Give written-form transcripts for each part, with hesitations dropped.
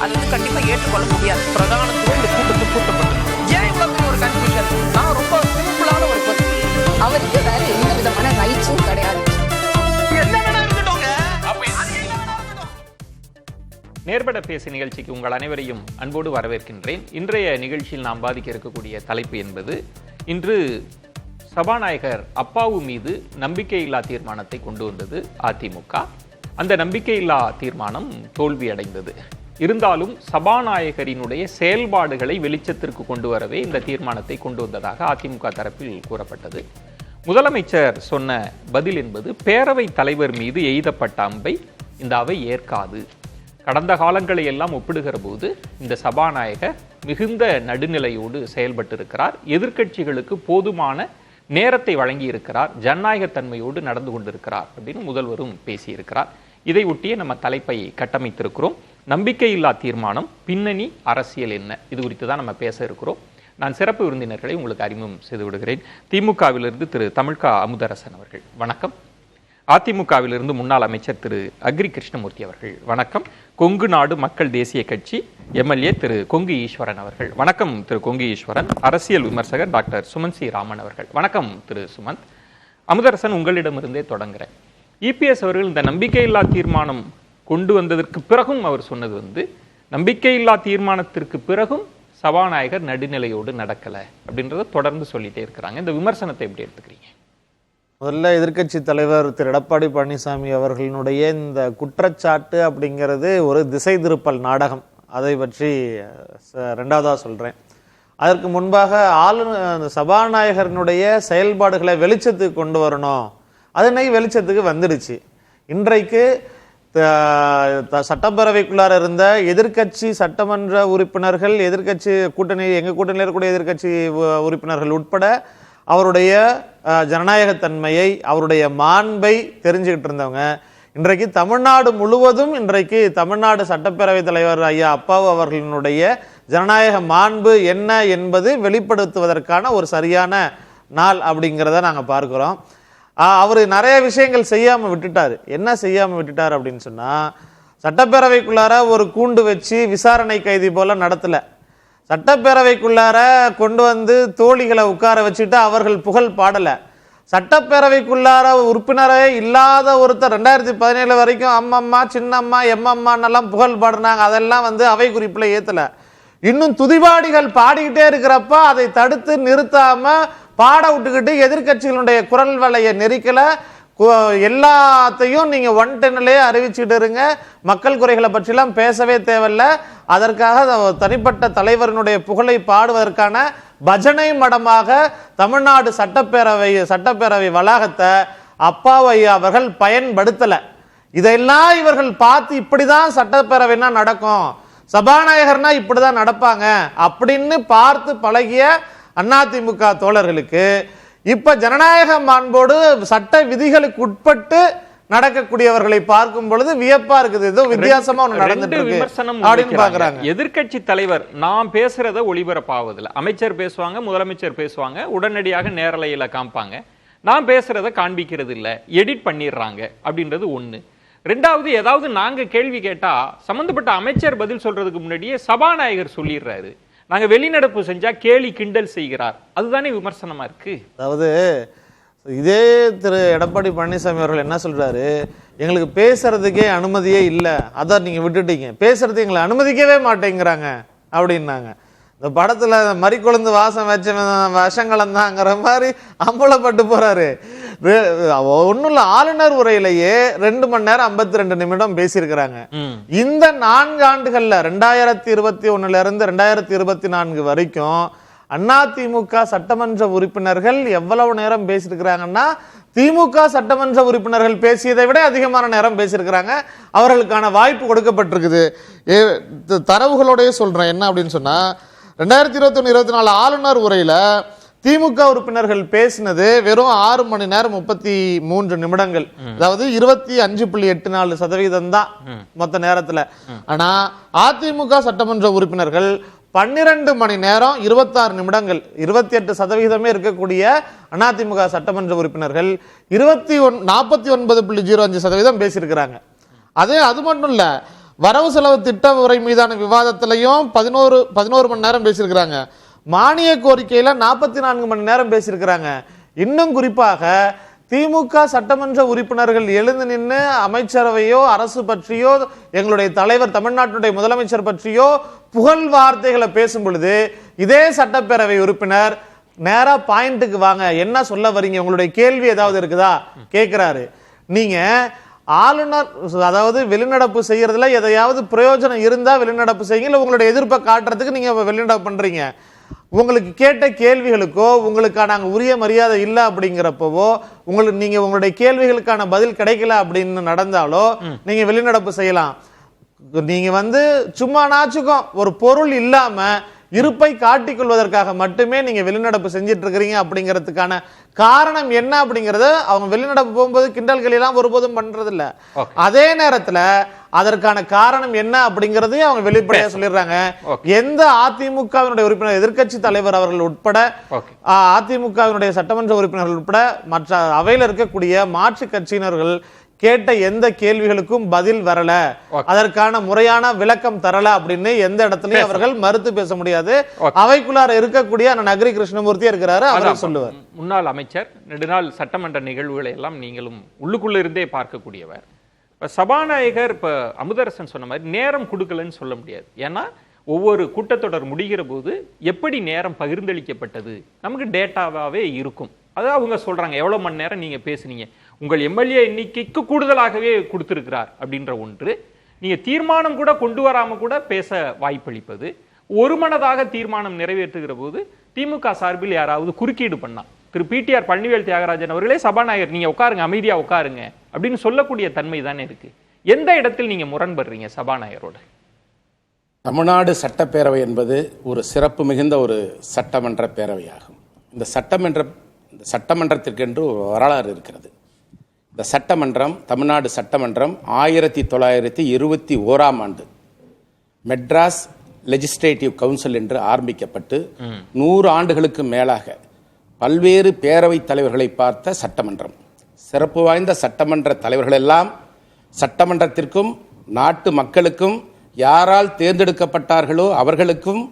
அது கண்டிப்பா ஏற்றுக்கொள்ள முடியாது. பிரதானத்துவம் இந்த கூட்டத்தில் கூட்டப்பட்டது. ஏன் இவ்வளவு ஒரு கன்ஃபியூஷன்? நான் ரொம்ப சிம்பிளான ஒரு கொஸ்டின். அவருக்கு வேற எந்த விதமான ரைட்ஸும் கிடையாது. நேர்பட பேசு நிகழ்ச்சிக்கு உங்கள் அனைவரையும் அன்போடு வரவேற்கின்றேன். இன்றைய நிகழ்ச்சியில் நாம் பாதிக்க இருக்கக்கூடிய தலைப்பு என்பது, இன்று சபாநாயகர் அப்பாவு மீது நம்பிக்கையில்லா தீர்மானத்தை கொண்டு வந்தது அதிமுக. அந்த நம்பிக்கையில்லா தீர்மானம் தோல்வியடைந்தது. இருந்தாலும் சபாநாயகரினுடைய செயல்பாடுகளை வெளிச்சத்திற்கு கொண்டு வரவே இந்த தீர்மானத்தை கொண்டு வந்ததாக அதிமுக தரப்பில் கூறப்பட்டது. முதலமைச்சர் சொன்ன பதில் என்பது, பேரவைத் தலைவர் மீது எய்தப்பட்ட அம்பை இந்த அவை ஏற்காது. கடந்த காலங்களை எல்லாம் ஒப்பிடுகிற போது இந்த சபாநாயகர் மிகுந்த நடுநிலையோடு செயல்பட்டிருக்கிறார், எதிர்க்கட்சிகளுக்கு போதுமான நேரத்தை வழங்கி இருக்கிறார், ஜனநாயக தன்மையோடு நடந்து கொண்டிருக்கிறார் அப்படின்னு முதல்வரும் பேசியிருக்கிறார். இதை ஒட்டியே நம்ம தலைப்பை கட்டமைத்திருக்கிறோம். நம்பிக்கையில்லா தீர்மானம், பின்னணி அரசியல் என்ன, இது குறித்து தான் நம்ம பேச இருக்கிறோம். நான் சிறப்பு விருந்தினர்களை உங்களுக்கு அறிமுகம் செய்து விடுகிறேன். திமுகவிலிருந்து திரு தமிழ்கா அமுதரசன் அவர்கள் வணக்கம். அதிமுகவிலிருந்து முன்னாள் அமைச்சர் திரு அக்ரி கிருஷ்ணமூர்த்தி அவர்கள் வணக்கம். கொங்கு நாடு மக்கள் தேசிய கட்சி எம்எல்ஏ திரு கொங்கு ஈஸ்வரன் அவர்கள் வணக்கம். திரு கொங்கு ஈஸ்வரன். அரசியல் விமர்சகர் டாக்டர் சுமந்த் சி ராமன் அவர்கள் வணக்கம். திரு சுமந்த். அமுதரசன், உங்களிடமிருந்தே தொடங்குறேன். இபிஎஸ் அவர்கள் இந்த நம்பிக்கையில்லா தீர்மானம் கொண்டு வந்ததற்கு பிறகும் அவர் சொன்னது நம்பிக்கையில்லா தீர்மானத்திற்கு பிறகும் சபாநாயகர் நடுநிலையோடு நடக்கலை அப்படின்றத தொடர்ந்து சொல்லிட்டே இருக்கிறாங்க. இந்த விமர்சனத்தை எப்படி எடுத்துக்கிறீங்க? முதல்ல எதிர்க்கட்சி தலைவர் திரு எடப்பாடி பழனிசாமி அவர்களினுடைய இந்த குற்றச்சாட்டு அப்படிங்கிறது ஒரு திசை திருப்பல் நாடகம். அதை பற்றி ரெண்டாவதாக சொல்கிறேன். அதற்கு முன்பாக சபாநாயகரினுடைய செயல்பாடுகளை வெளிச்சத்துக்கு கொண்டு வரணும். அது இன்னைக்கு வெளிச்சத்துக்கு வந்துடுச்சு. இன்றைக்கு சட்டப்பேரவைக்குள்ளார இருந்த எதிர்க்கட்சி சட்டமன்ற உறுப்பினர்கள், எதிர்க்கட்சி கூட்டணி, எங்கள் கூட்டணியில் இருக்கக்கூடிய எதிர்க்கட்சி உறுப்பினர்கள் உட்பட அவருடைய ஜனநாயகத்தன்மையை, அவருடைய மாண்பை தெரிஞ்சுக்கிட்டு இருந்தவங்க இன்றைக்கு தமிழ்நாடு முழுவதும், இன்றைக்கு தமிழ்நாடு சட்டப்பேரவைத் தலைவர் ஐயா அப்பாவு அவர்களினுடைய ஜனநாயக மாண்பு என்ன என்பது வெளிப்படுத்துவதற்கான ஒரு சரியான நாள் அப்படிங்கிறத நாங்கள் பார்க்கிறோம். அவர் நிறைய விஷயங்கள் செய்யாமல் விட்டுட்டார். என்ன செய்யாமல் விட்டுட்டார் அப்படின்னு சொன்னால், சட்டப்பேரவைக்குள்ளார ஒரு கூண்டு வச்சு விசாரணை கைதி போல நடத்தலை. சட்டப்பேரவைக்குள்ளார கொண்டு வந்து தோழிகளை உட்கார வச்சுட்டு அவர்கள் புகழ் பாடலை. சட்டப்பேரவைக்குள்ளார உறுப்பினரே இல்லாத ஒருத்தர் 2017 வரைக்கும் அம்மம்மா, சின்னம்மா, எம்மம்மான்னெல்லாம் புகழ் பாடினாங்க. அதெல்லாம் அவை குறிப்பில் ஏற்றலை. இன்னும் துதிபாடிகள் பாடிக்கிட்டே இருக்கிறப்ப அதை தடுத்து நிறுத்தாம பாட விட்டுக்கிட்டு எதிர்கட்சிகளுடைய குரல் வலையை நெரிக்கல. எல்லாத்தையும் நீங்க 110லேயே அறிவிச்சுட்டு இருங்க. மக்கள் குறைகளை பற்றிலாம் பேசவே தேவையில்ல. அதற்காக தனிப்பட்ட தலைவரினுடைய புகழை பாடுவதற்கான பஜனை மடமாக தமிழ்நாடு சட்டப்பேரவை வளாகத்தை அப்பாவு அவர்கள் பயன்படுத்தல. இதெல்லாம் இவர்கள் பார்த்து இப்படிதான் சட்டப்பேரவைனா நடக்கும், சபாநாயகர்னா இப்படிதான் நடப்பாங்க அப்படின்னு பார்த்து பழகிய அதிமுக தோழர்களுக்கு இப்ப ஜனநாயக மாண்போடு சட்ட விதிகளுக்கு உட்பட்டு நடக்கக்கூடியவர்களை பார்க்கும் பொழுது வியப்பா இருக்குது. ஏதோ வித்தியாசமா ஒண்ணு நடந்துட்டு இருக்கு அப்படின்னு பாக்குறாங்க. எதிர்க்கட்சி தலைவர் நான் பேசுறத ஒளிபரப்பாவதில்லை. அமைச்சர் பேசுவாங்க, முதலமைச்சர் பேசுவாங்க, உடனடியாக நேரலையில காமிப்பாங்க. நான் பேசுறத காண்பிக்கிறது இல்லை, எடிட் பண்ணிடுறாங்க அப்படின்றது ஒண்ணு. ரெண்டாவது, ஏதாவது நாங்க கேள்வி கேட்டா சம்பந்தப்பட்ட அமைச்சர் பதில் சொல்றதுக்கு முன்னாடியே சபாநாயகர் சொல்லிடுறாரு, நாங்க வெளிநடப்பு செஞ்சா கேலி கிண்டல் செய்கிறார். அதுதானே விமர்சனமா இருக்கு. அதாவது இதே திரு எடப்பாடி பழனிசாமி அவர்கள் என்ன சொல்றாரு, எங்களுக்கு பேசுறதுக்கே அனுமதியே இல்லை, அதான் நீங்க விட்டுட்டீங்க, பேசுறது எங்களை அனுமதிக்கவே மாட்டேங்கிறாங்க அப்படின்னாங்க. இந்த படத்துல மறிக்கொழுந்து வாசம் வச்ச விஷங்களந்தாங்கிற மாதிரி அம்பலப்பட்டு போறாரு. ஒன்னும் இல்ல, ஆளுநர் உரையிலேயே 2 மணி நேரம் 52 நிமிடம் பேசியிருக்கிறாங்க. இந்த 4 ஆண்டுகள்ல 2021 இருந்து 2024 வரைக்கும் அதிமுக சட்டமன்ற உறுப்பினர்கள் எவ்வளவு நேரம் பேசியிருக்கிறாங்கன்னா, திமுக சட்டமன்ற உறுப்பினர்கள் பேசியதை விட அதிகமான நேரம் பேசியிருக்கிறாங்க. அவர்களுக்கான வாய்ப்பு கொடுக்கப்பட்டிருக்குது. தரவுகளோடய சொல்றேன் என்ன அப்படின்னு சொன்னா, 2021-24 ஆளுநர் உரையில திமுக உறுப்பினர்கள் பேசினது வெறும் 6 மணி நேரம் 33 நிமிடங்கள். அதாவது 25.84% தான் மொத்த நேரத்துல. ஆனா அதிமுக சட்டமன்ற உறுப்பினர்கள் 12 மணி நேரம் 26 நிமிடங்கள், 28% இருக்கக்கூடிய அதிமுக சட்டமன்ற உறுப்பினர்கள் 49.05% பேசியிருக்கிறாங்க. அது மட்டும் இல்ல, வரவு செலவு திட்ட உரை மீதான விவாதத்திலையும் 11 மணி நேரம் பேசியிருக்கிறாங்க. மானிய கோரிக்கையில 44 மணி நேரம் பேசியிருக்கிறாங்க. இன்னும் குறிப்பாக திமுக சட்டமன்ற உறுப்பினர்கள் எழுந்து நின்று அமைச்சரவையோ அரசு பற்றியோ எங்களுடைய தலைவர் தமிழ்நாட்டுடைய முதலமைச்சர் பற்றியோ புகழ் வார்த்தைகளை பேசும் பொழுது இதே சட்டப்பேரவை உறுப்பினர் நேரா பாயிண்ட்டுக்கு வாங்க, என்ன சொல்ல வரீங்க, உங்களுடைய கேள்வி ஏதாவது இருக்குதா கேட்கிறாரு. நீங்க ஆளுநர் அதாவது வெளிநடப்பு செய்யறதுல எதையாவது பிரயோஜனம் இருந்தா வெளிநடப்பு செய்யுங்க, இல்ல உங்களுடைய எதிர்ப்பை காட்டுறதுக்கு நீங்க வெளிநடப்பு பண்றீங்க. உங்களுக்கு கேட்ட கேள்விகளுக்கோ உங்களுக்கான உரிய மரியாதை இல்லை அப்படிங்கிறப்பவோ நீங்க உங்களுடைய கேள்விகளுக்கான பதில் கிடைக்கல அப்படின்னு நடந்தாலோ நீங்க வெளிநடப்பு செய்யலாம். நீங்க சும்மா நாச்சுக்கும் ஒரு பொருள் இல்லாம இருப்பை காட்டிக்கொள்வதற்காக மட்டுமே நீங்க வெளிநடப்பு செஞ்சிட்டு இருக்கிறீங்க அப்படிங்கிறதுக்கான காரணம் என்ன அப்படிங்கறத அவங்க வெளிநடப்பு போகும்போது கிண்டல்கள் எல்லாம் ஒருபோதும் பண்றது இல்ல. அதே நேரத்துல அதற்கான காரணம் என்ன அப்படிங்கறதையும் அவங்க வெளிப்படையா சொல்லிடுறாங்க. எந்த அதிமுகவினுடைய உறுப்பினர் எதிர்க்கட்சி தலைவர் அவர்கள் உட்பட அதிமுகவினுடைய சட்டமன்ற உறுப்பினர்கள் உட்பட மற்ற அவையில் இருக்கக்கூடிய மாற்று கட்சியினர்கள் கேட்ட எந்த கேள்விகளுக்கும் பதில் வரல, அதற்கான முறையான விளக்கம் தரல அப்படின்னு எந்த இடத்துலயும் அவர்கள் மறுத்து பேச முடியாது. அவைக்குள்ளார இருக்கக்கூடிய நகரி கிருஷ்ணமூர்த்தி இருக்கிறாரு, அவர் சொல்லுவார். முன்னாள் அமைச்சர், நெடுநாள் சட்டமன்ற நிகழ்வுகளை எல்லாம் நீங்களும் உள்ளுக்குள்ள இருந்தே பார்க்கக்கூடியவர். இப்ப சபாநாயகர் இப்ப அமுதரசன் சொன்ன மாதிரி நேரம் கொடுக்கலன்னு சொல்ல முடியாது. ஏன்னா ஒவ்வொரு கூட்டத்தொடர் முடிகிற போது எப்படி நேரம் பகிர்ந்தளிக்கப்பட்டது நமக்கு டேட்டாவே இருக்கும். அது அவங்க சொல்றாங்க எவ்வளவு மணி நேரம் நீங்க பேசுனீங்க, உங்கள் எம்எல்ஏ எண்ணிக்கைக்கு கூடுதலாகவே கொடுத்திருக்கிறார் அப்படின்ற ஒன்று. நீங்க தீர்மானம் கூட கொண்டு வராம கூட பேச வாய்ப்பளிப்பது, ஒருமனதாக தீர்மானம் நிறைவேற்றுகிற போது திமுக சார்பில் யாராவது குறுக்கீடு பண்ணா திரு பிடிஆர் பழனிவேல் தியாகராஜன் அவர்களே சபாநாயகர் நீங்க உட்காருங்க, அமைதியா உட்காருங்க அப்படின்னு சொல்லக்கூடிய தன்மை தானே இருக்கு. எந்த இடத்தில் நீங்க முரண்படுறீங்க சபாநாயகரோட? தமிழ்நாடு சட்டப்பேரவை என்பது ஒரு சிறப்பு மிகுந்த ஒரு சட்டமன்ற பேரவையாகும். இந்த சட்டமன்றத்திற்கென்று ஒரு வரலாறு இருக்கிறது. இந்த சட்டமன்றம், தமிழ்நாடு சட்டமன்றம் 1921ஆம் ஆண்டு மெட்ராஸ் லெஜிஸ்லேட்டிவ் கவுன்சில் என்று ஆரம்பிக்கப்பட்டு 100 ஆண்டுகளுக்கு மேலாக பல்வேறு பேரவைத் தலைவர்களை பார்த்த சட்டமன்றம். சிறப்பு வாய்ந்த சட்டமன்ற தலைவர்களெல்லாம் சட்டமன்றத்திற்கும் நாட்டு மக்களுக்கும் யாரால் தேர்ந்தெடுக்கப்பட்டார்களோ அவர்களுக்கும்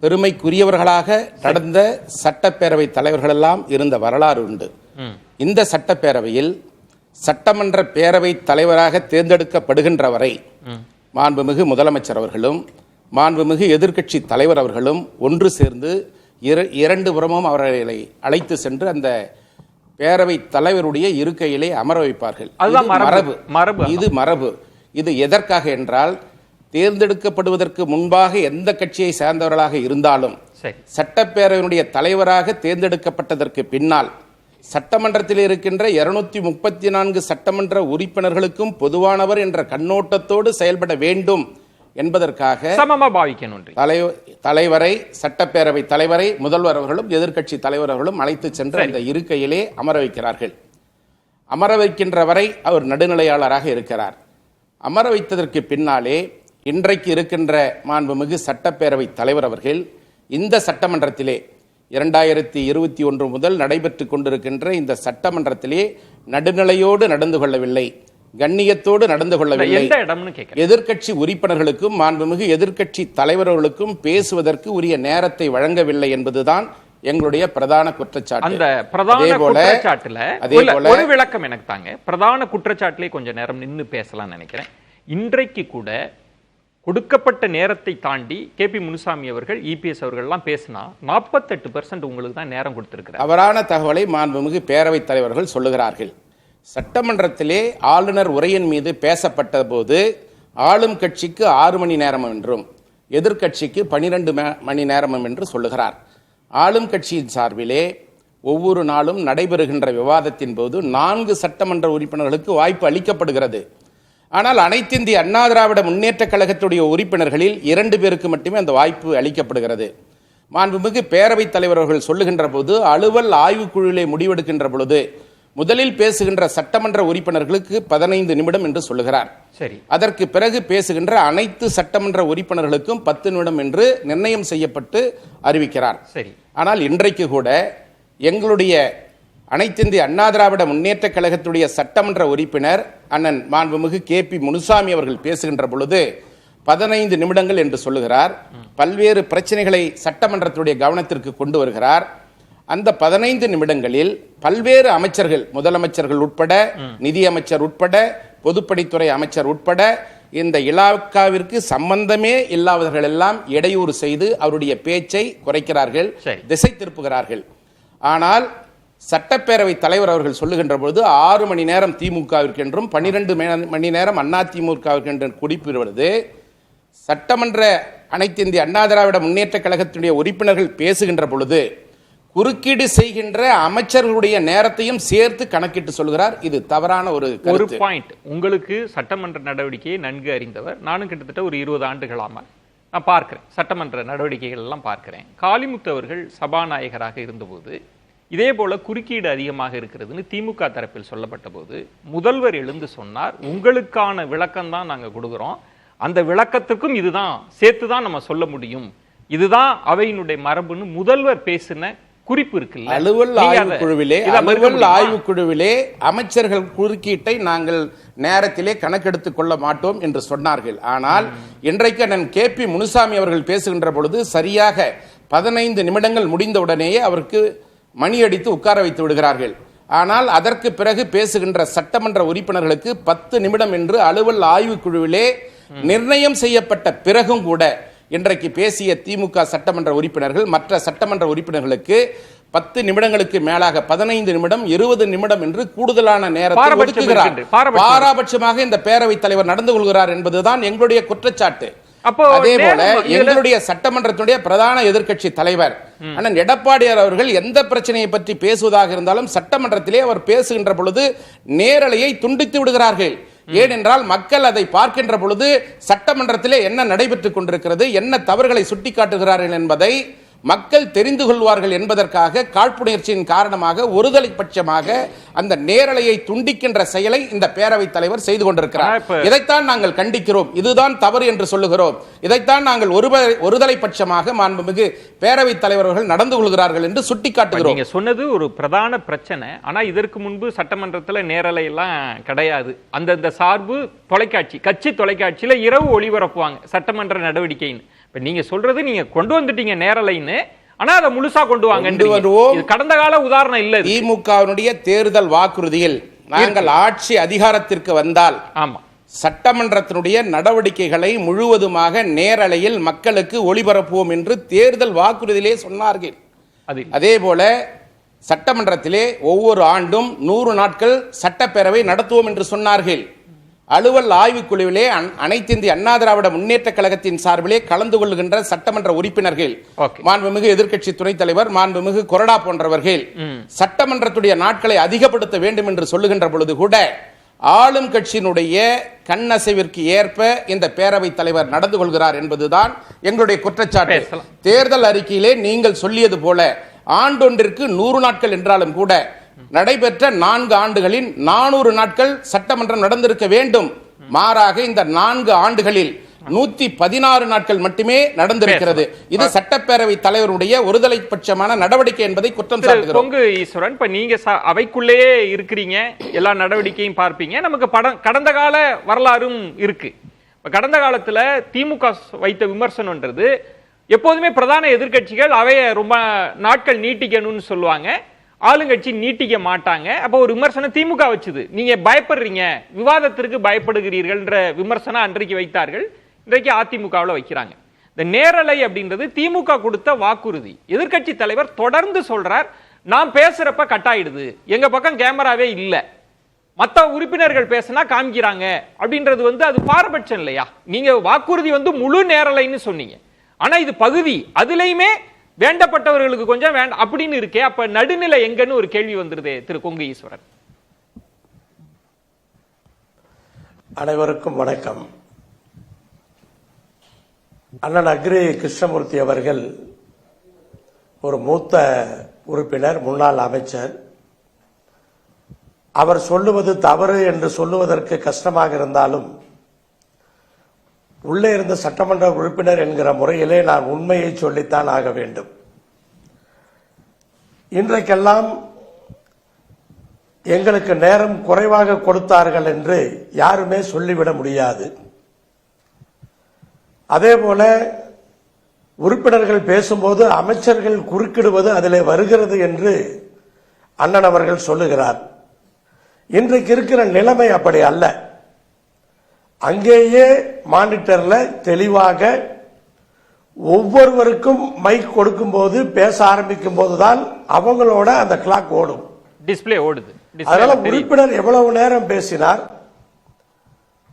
பெருமைக்குரியவர்களாக நடந்த சட்டப்பேரவை தலைவர்களெல்லாம் இருந்த வரலாறு உண்டு. இந்த சட்டப்பேரவையில் சட்டமன்ற பேரவை தலைவராக தேர்ந்தெடுக்கப்படுகின்ற வரை மாண்புமிகு முதலமைச்சர் அவர்களும் மாண்புமிகு எதிர்க்கட்சி தலைவர் அவர்களும் ஒன்று சேர்ந்து இரண்டு புறமும் அவர்களை அழைத்து சென்று அந்த பேரவை தலைவருடைய இருக்கையிலே அமர வைப்பார்கள். இது மரபு. இது எதற்காக என்றால், தேர்ந்தெடுக்கப்படுவதற்கு முன்பாக எந்த கட்சியை சேர்ந்தவர்களாக இருந்தாலும் சட்டப்பேரவையினுடைய தலைவராக தேர்ந்தெடுக்கப்பட்டதற்கு பின்னால் சட்டமன்றத்தில் இருக்கின்ற 234 சட்டமன்ற உறுப்பினர்களுக்கும் பொதுவானவர் என்ற கண்ணோட்டத்தோடு செயல்பட வேண்டும் என்பதற்காக தலைவரை, சட்டப்பேரவை தலைவரை முதல்வர் அவர்களும் எதிர்க்கட்சி தலைவர் அவர்களும் அழைத்து சென்று அந்த இருக்கையிலே அமர வைக்கிறார்கள். அமர வைக்கின்ற வரை அவர் நடுநிலையாளராக இருக்கிறார். அமர வைத்ததற்கு பின்னாலே இன்றைக்கு இருக்கின்ற மாண்புமிகு சட்டப்பேரவை தலைவர் அவர்கள் இந்த சட்டமன்றத்திலே 2021 முதல் நடைபெற்று கொண்டிருக்கின்ற இந்த சட்டமன்றத்திலே நடுநிலையோடு நடந்து கொள்ளவில்லை, கண்ணியத்தோடு நடந்து கொள்ளவில்லை. எதிர்க்கட்சி உறுப்பினர்களுக்கும் மாண்புமிகு எதிர்க்கட்சி தலைவர்களுக்கும் பேசுவதற்கு உரிய நேரத்தை வழங்கவில்லை என்பதுதான் எங்களுடைய பிரதான குற்றச்சாட்டு. அந்த பிரதான குற்றச்சாட்டுல ஒரு விளக்கம் எனக்கு தாங்க. பிரதான குற்றச்சாட்டிலே கொஞ்ச நேரம் நின்று பேசலாம் நினைக்கிறேன். இன்றைக்கு கூட கொடுக்கப்பட்ட நேரத்தை தாண்டி கேபி முனுசாமி அவர்கள், இபிஎஸ் அவர்கள் எல்லாம் பேசினா 48% உங்களுக்கு தான் நேரம் கொடுத்திருக்கிறார். தவறான தகவலை மாண்புமிகு பேரவைத் தலைவர்கள் சொல்லுகிறார்கள். சட்டமன்றத்திலே ஆளுநர் உரையின் மீது பேசப்பட்ட போது ஆளும் கட்சிக்கு 6 மணி நேரம் என்றும் எதிர்கட்சிக்கு 12 மணி நேரம் என்று சொல்லுகிறார். ஆளும் கட்சியின் சார்பிலே ஒவ்வொரு நாளும் நடைபெறுகின்ற விவாதத்தின் போது 4 சட்டமன்ற உறுப்பினர்களுக்கு வாய்ப்பு அளிக்கப்படுகிறது. ஆனால் அனைத்து இந்திய அண்ணா திராவிட முன்னேற்ற கழகத்துடைய உறுப்பினர்களில் 2 பேருக்கு மட்டுமே அந்த வாய்ப்பு அளிக்கப்படுகிறது. மாண்புமிகு பேரவைத் தலைவர் அவர்கள் சொல்லுகின்ற போது, அலுவல் ஆய்வுக்குழுவிலே முடிவெடுக்கின்ற பொழுது முதலில் பேசுகின்ற சட்டமன்ற உறுப்பினர்களுக்கு 15 நிமிடம் என்று சொல்லுகிறார். சரி, அதற்கு பிறகு பேசுகின்ற அனைத்து சட்டமன்ற உறுப்பினர்களுக்கும் 10 நிமிடம் என்று நிர்ணயம் செய்யப்பட்டு அறிவிக்கிறார். சரி, ஆனால் இன்றைக்கு கூட எங்களுடைய அனைத்திந்திய அண்ணா திராவிட முன்னேற்ற கழகத்துடைய சட்டமன்ற உறுப்பினர் அண்ணன் மாண்புமிகு KP முனுசாமி அவர்கள் பேசுகின்ற பொழுது 15 நிமிடங்கள் என்று சொல்லுகிறார். பல்வேறு பிரச்சனைகளை சட்டமன்றத்துடைய கவனத்திற்கு கொண்டு வருகிறார். அந்த 15 நிமிடங்களில் பல்வேறு அமைச்சர்கள், முதலமைச்சர்கள் உட்பட, நிதியமைச்சர் உட்பட, பொதுப்பணித்துறை அமைச்சர் உட்பட இந்த இலாக்காவிற்கு சம்பந்தமே இல்லாதவர்கள் எல்லாம் இடையூறு செய்து அவருடைய பேச்சை குறைக்கிறார்கள், திசை திருப்புகிறார்கள். ஆனால் சட்டப்பேரவை தலைவர் அவர்கள் சொல்லுகின்ற பொழுது 6 மணி நேரம் திமுகவிற்கு என்றும் 12 மணி நேரம் அதிமுகவிற்கு என்று குறிப்பிடுவது, சட்டமன்ற அனைத்து இந்திய அண்ணா திராவிட முன்னேற்ற கழகத்துடைய உறுப்பினர்கள் பேசுகின்ற பொழுது குறுக்கீடு செய்கின்ற அமைச்சர்களுடைய நேரத்தையும் சேர்த்து கணக்கிட்டு சொல்கிறார். இது தவறான ஒரு பாயிண்ட். உங்களுக்கு சட்டமன்ற நடவடிக்கையை நன்கு அறிந்தவர். நானும் கிட்டத்தட்ட ஒரு 20 ஆண்டுகளாக நான் பார்க்கிறேன், சட்டமன்ற நடவடிக்கைகள் எல்லாம் பார்க்கிறேன். காளிமுத்து அவர்கள் சபாநாயகராக இருந்தபோது இதே போல குறுக்கீடு அதிகமாக இருக்கிறதுன்னு திமுக தரப்பில் சொல்லப்பட்ட போது முதல்வர் எழுந்து சொன்னார், உங்களுக்கான விளக்கம் தான் நாங்கள் கொடுக்குறோம், அந்த விளக்கத்திற்கும் இதுதான் சேர்த்துதான் நம்ம சொல்ல முடியும், இதுதான் அவையினுடைய மரபுன்னு முதல்வர் பேசின குறிப்பு இருக்குல்ல. அலுவல் ஆய்வுக்குழுவிலே அமைச்சர்கள் குறுக்கீட்டை நாங்கள் நேரத்திலே கணக்கெடுத்துக் கொள்ள மாட்டோம் என்று சொன்னார்கள். ஆனால் இன்றைக்கு அண்ணன் KP முனுசாமி அவர்கள் பேசுகின்ற பொழுது சரியாக 15 நிமிடங்கள் முடிந்தவுடனேயே அவருக்கு மணி அடித்து உட்கார வைத்து விடுகிறார்கள். ஆனால் அதற்கு பிறகு பேசுகின்ற சட்டமன்ற உறுப்பினர்களுக்கு 10 நிமிடம் என்று அலுவல் ஆய்வுக்குழுவிலே நிர்ணயம் செய்யப்பட்ட பிறகும் கூட இன்றைக்கு பேசிய திமுக சட்டமன்ற உறுப்பினர்கள் மற்ற சட்டமன்ற உறுப்பினர்களுக்கு 10 நிமிடங்களுக்கு மேலாக 15 நிமிடம் 20 நிமிடம் என்று கூடுதலான நேரத்தை ஒதுக்குகிறார். பாராபட்சமாக இந்த பேரவைத் தலைவர் நடந்து கொள்கிறார் என்பதுதான் எங்களுடைய குற்றச்சாட்டு. அதே போல எங்களுடைய சட்டமன்றத்துடைய பிரதான எதிர்க்கட்சி தலைவர் அண்ணன் எடப்பாடியார் அவர்கள் எந்த பிரச்சனையை பற்றி பேசுவதாக இருந்தாலும் சட்டமன்றத்திலே அவர் பேசுகின்ற பொழுது நேரலையை துண்டித்து விடுகிறார்கள். ஏனென்றால் மக்கள் அதை பார்க்கின்ற பொழுது சட்டமன்றத்திலே என்ன நடைபெற்றுக் கொண்டிருக்கிறது, என்ன தவறுகளை சுட்டிக்காட்டுகிறார்கள் என்பதை மக்கள் தெரிந்து கொள்வார்கள் என்பதற்காக காழ்ப்புணர்ச்சியின் காரணமாக ஒருதலை பட்சமாக அந்த நேரலையை துண்டிக்கின்ற செயலை இந்த பேரவைத் தலைவர் செய்து கொண்டிருக்கிறார். இதைத்தான் நாங்கள் கண்டிக்கிறோம், இதுதான் தவறு என்று சொல்லுகிறோம். இதைத்தான் நாங்கள் ஒருதலை பட்சமாக மாண்புமிகு பேரவைத் தலைவர்கள் நடந்து கொள்கிறார்கள் என்று சுட்டிக்காட்டுகிறோம். நீங்க சொன்னது ஒரு பிரதான பிரச்சனை. ஆனா இதற்கு முன்பு சட்டமன்றத்தில் நேரலை எல்லாம் கிடையாது. அந்தந்த சார்பு தொலைக்காட்சி, கட்சி தொலைக்காட்சியில இரவு ஒளிபரப்புவாங்க சட்டமன்ற நடவடிக்கைன்னு. இப்ப நீங்க சொல்றது நீங்க கொண்டு வந்துட்டீங்க நேரலைன்னு, ஆனா அதை முழுசா கொண்டு வாங்க. கடந்த கால உதாரணம் இல்ல. திமுகவினுடைய தேர்தல் வாக்குறுதியில் நாங்கள் ஆட்சி அதிகாரத்திற்கு வந்தால் சட்டமன்றத்தினுடைய நடவடிக்கைகளை முழுவதுமாக நேரலையில் மக்களுக்கு ஒளிபரப்புவோம் என்று தேர்தல் வாக்குறுதியிலே சொன்னார்கள். அதே போல சட்டமன்றத்திலே ஒவ்வொரு ஆண்டும் 100 நாட்கள் சட்டப்பேரவை நடத்துவோம் என்று சொன்னார்கள். அலுவல் ஆய்வுக்குழுவிலே அனைத்து இந்திய அண்ணா திராவிட முன்னேற்ற கழகத்தின் சார்பிலே கலந்து கொள்கின்ற சட்டமன்ற உறுப்பினர்கள், மாண்புமிகு எதிர்க்கட்சி துணைத் தலைவர், மாண்புமிகு கொறடா போன்றவர்கள் சட்டமன்றத்துடைய நாட்களை அதிகப்படுத்த வேண்டும் என்று சொல்லுகின்ற பொழுது கூட ஆளும் கட்சியினுடைய கண்ணசைவிற்கு ஏற்ப இந்த பேரவைத் தலைவர் நடந்து கொள்கிறார் என்பதுதான் எங்களுடைய குற்றச்சாட்டு. தேர்தல் அறிக்கையிலே நீங்கள் சொல்லியது போல ஆண்டொன்றிற்கு 100 நாட்கள் என்றாலும் கூட நடைபெற்ற 4 ஆண்டுகளில் 400 நாட்கள் சட்டமன்றம் நடந்திருக்க வேண்டும். மாறாக இந்த 4 ஆண்டுகளில் 116 நாட்கள் மட்டுமே நடந்திருக்கிறது. இது சட்டப்பேரவை தலைவருடைய ஒருதலை பட்சமான நடவடிக்கை என்பதை குற்றம் சாட்டுகிறோம். பொங்கு ஈஸ்வரன், இப்ப நீங்க அவைக்குள்ளேயே இருக்கிறீங்க, எல்லா நடவடிக்கையும் பார்ப்பீங்க. நமக்கு கடந்த கால வரலாறும் இருக்கு. கடந்த காலத்துல திமுக வைத்த விமர்சனம்ன்றது எப்போதுமே பிரதான எதிர்க்கட்சிகள் அவைய ரொம்ப நாட்கள் நீட்டிக்கணும்னு சொல்லுவாங்க, ஆளுங்கட்சி நீட்டிக்க மாட்டாங்க. அப்போ ஒரு விமர்சனம் திமுக வச்சுது, நீங்க பயப்படுறீங்க, விவாதத்திற்கு பயப்படுகிறீர்கள் என்ற விமர்சனம் அன்றைக்கு வைத்தார்கள். இன்றைக்கு அதிமுகவில் வைக்கிறாங்க. இந்த நேரலை அப்படின்றது திமுக கொடுத்த வாக்குறுதி. எதிர்க்கட்சி தலைவர் தொடர்ந்து சொல்றார், நான் பேசுறப்ப கட்டாயிடுது, எங்க பக்கம் கேமராவே இல்ல, மற்ற உறுப்பினர்கள் பேசினா காமிக்கிறாங்க அப்படின்றது அது பாரபட்சம் இல்லையா? நீங்க வாக்குறுதி முழு நேரலைன்னு சொன்னீங்க, ஆனா இது பகுதி, அதுலயுமே வேண்டப்பட்டவர்களுக்கு கொஞ்சம் வேண்டாம் அப்படின்னு இருக்கே. அப்ப நடுநிலை எங்கன்னு ஒரு கேள்வி வந்துருதே திரு கொங்கு ஈஸ்வரன். அனைவருக்கும் வணக்கம். அண்ணன் அக்ரி கிருஷ்ணமூர்த்தி அவர்கள் ஒரு மூத்த உறுப்பினர், முன்னாள் அமைச்சர். அவர் சொல்லுவது தவறு என்று சொல்லுவதற்கு கஷ்டமாக இருந்தாலும் உள்ளே இருந்த சட்டமன்ற உறுப்பினர் என்கிற முறையிலே நான் உண்மையை சொல்லித்தான் ஆக வேண்டும். இன்றைக்கெல்லாம் எங்களுக்கு நேரம் குறைவாக கொடுத்தார்கள் என்று யாருமே சொல்லிவிட முடியாது. அதே போல உறுப்பினர்கள் பேசும்போது அமைச்சர்கள் குறுக்கிடுவது அதிலே வருகிறது என்று அண்ணன் அவர்கள் சொல்லுகிறார். இன்றைக்கு இருக்கிற நிலைமை அப்படி அல்ல. அங்கேயே மானிட்டர்ல தெளிவாக ஒவ்வொருவருக்கும் மைக் கொடுக்கும் போது பேச ஆரம்பிக்கும் போதுதான் அவங்களோட அந்த கிளாக் ஓடும், டிஸ்பிளே ஓடுது. அதனால உறுப்பினர் எவ்வளவு நேரம் பேசினார்,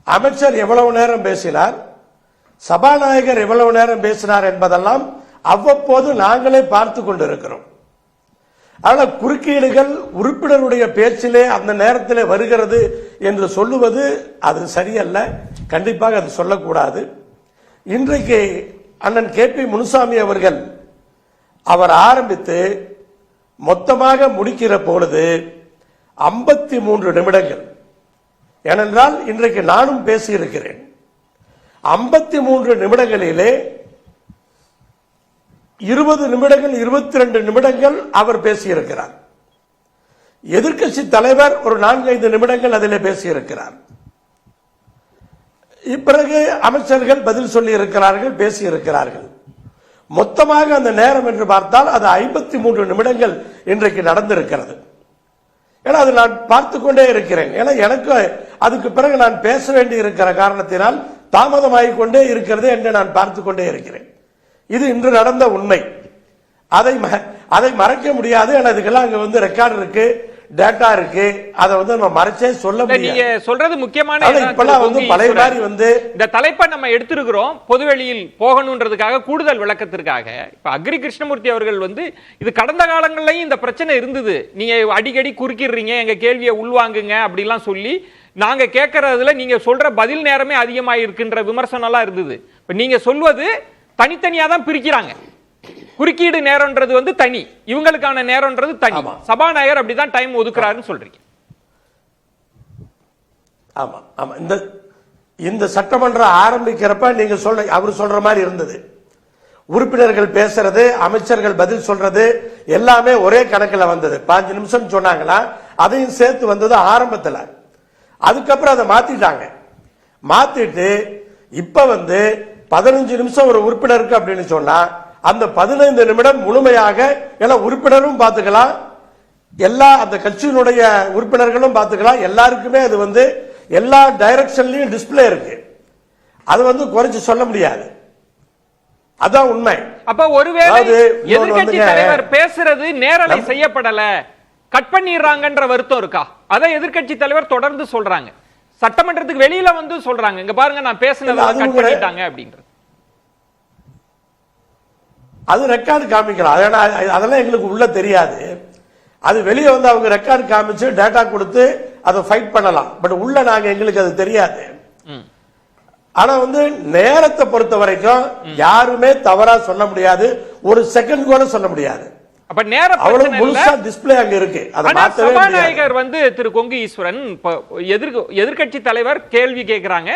அமைச்சர் எவ்வளவு நேரம் பேசினார், சபாநாயகர் எவ்வளவு நேரம் பேசினார் என்பதெல்லாம் அவ்வப்போது நாங்களே பார்த்து கொண்டிருக்கிறோம். ஆனால் குறுக்கீடுகள் உறுப்பினருடைய பேச்சிலே அந்த நேரத்திலே வருகிறது என்று சொல்லுவது அது சரியல்ல. கண்டிப்பாக அது சொல்லக்கூடாது. இன்றைக்கு அண்ணன் KP முனுசாமி அவர்கள் அவர் ஆரம்பித்து மொத்தமாக முடிக்கிற பொழுது 53 நிமிடங்கள். ஏனென்றால் இன்றைக்கு நானும் பேசியிருக்கிறேன். 53 நிமிடங்களிலே 20 நிமிடங்கள் 22 நிமிடங்கள் அவர் பேசியிருக்கிறார். எதிர்க்கட்சி தலைவர் ஒரு 4-5 நிமிடங்கள் அதிலே பேசியிருக்கிறார். பிறகு அமைச்சர்கள் பதில் சொல்லி இருக்கிறார்கள், பேசியிருக்கிறார்கள். மொத்தமாக அந்த நேரம் என்று பார்த்தால் அது 53 நிமிடங்கள் இன்றைக்கு நடந்திருக்கிறது. ஏன்னா அது நான் பார்த்து கொண்டே இருக்கிறேன். ஏன்னா எனக்கு அதுக்கு பிறகு நான் பேச வேண்டி இருக்கிற காரணத்தினால் தாமதமாகிக் கொண்டே இருக்கிறது என்று நான் பார்த்து கொண்டே இருக்கிறேன். இது இன்று நடந்த உண்மை. அதை மறைக்க முடியாது. அதுக்கெல்லாம் அங்க ரெக்கார்டு இருக்கு, டேட்டா இருக்கு. அதை நம்ம மறைச்சே சொல்ல முடியாது. நீங்க சொல்றது முக்கியமான பழைய மாதிரி இந்த தலைப்பை நம்ம எடுத்திருக்கிறோம் பொதுவெளியில் போகணும்ன்றதுக்காக, கூடுதல் விளக்கத்திற்காக. இப்ப அக்ரி கிருஷ்ணமூர்த்தி அவர்கள் இது கடந்த காலங்கள்லயும் இந்த பிரச்சனை இருந்தது, நீங்க அடிக்கடி குறுக்கிடுறீங்க, எங்க கேள்வியை உள்வாங்குங்க அப்படிலாம் சொல்லி நாங்க கேட்கறதுல நீங்க சொல்ற பதில் நேரமே அதிகமாக இருக்கின்ற விமர்சனம் எல்லாம் இருந்தது. இப்ப நீங்க சொல்வது தனித்தனியா தான் பிரிக்கிறாங்க. குறுக்கீடு நேரம்ன்றது தனி, இவங்களுக்கான நேரம்ன்றது தனி. சபாநாயகர் அப்படிதான் டைம் ஒதுக்குறாருன்னு சொல்றீங்க. ஆமா ஆமா. இந்த சட்டமன்றம் ஆரம்பிக்கிறப்ப நீங்க அவர் சொல்ற மாதிரி இருந்தது. உறுப்பினர்கள் பேசுறது, அமைச்சர்கள் பதில் சொல்றது எல்லாமே ஒரே கணக்கில் வந்தது. 5 நிமிஷம் சொன்னாங்களா, அதையும் சேர்த்து வந்தது ஆரம்பத்தில். அதுக்கப்புறம் அதை மாத்திட்டாங்க. மாத்திட்டு இப்ப 15 நிமிஷம் ஒரு உறுப்பினருக்கு அப்படின்னு சொன்னா அந்த 15 நிமிடம் முழுமையாக எல்லா உறுப்பினரும் பார்த்துக்கலாம், எல்லா அந்த கட்சியினுடைய உறுப்பினர்களும் பார்த்துக்கலாம். எல்லாருக்குமே அது எல்லா டைரக்ஷன்லயும் டிஸ்பிளே இருக்கு. அது குறைச்சு சொல்ல முடியாது. அதான் உண்மை. அப்ப ஒருவேளை எதிர்க்கட்சி தலைவர் பேசுறது நேரலை செய்யப்படல, கட் பண்ணிடுறாங்கன்ற வருத்தம் இருக்கா? அதை எதிர்க்கட்சி தலைவர் தொடர்ந்து சொல்றாங்க. சட்டமன்றத்துக்கு வெளியில சொல்றாங்க, இங்க பாருங்க நான் பேசினதை கட் பண்ணிட்டாங்க அப்படின்றது. அது ரெக்கார்டு காமிக்கலாம். அதெல்லாம் எங்களுக்கு உள்ள தெரியாது. அது வெளியே அவங்க ரெக்கார்டு காமிச்சு டேட்டா கொடுத்து அதை ஃபைட் பண்ணலாம். பட் உள்ள எங்களுக்கு அது தெரியாது. ஆனா நேரத்தை பொறுத்த வரைக்கும் யாருமே தவறா சொல்ல முடியாது, ஒரு செகண்ட் கூட சொல்ல முடியாது. அப்ப நேர முழுசா டிஸ்பிளே அங்க இருக்கு. சபாநாயகர் திரு கொங்கு ஈஸ்வரன் எதிர்க்கட்சி தலைவர் கேள்வி கேட்கிறாங்க,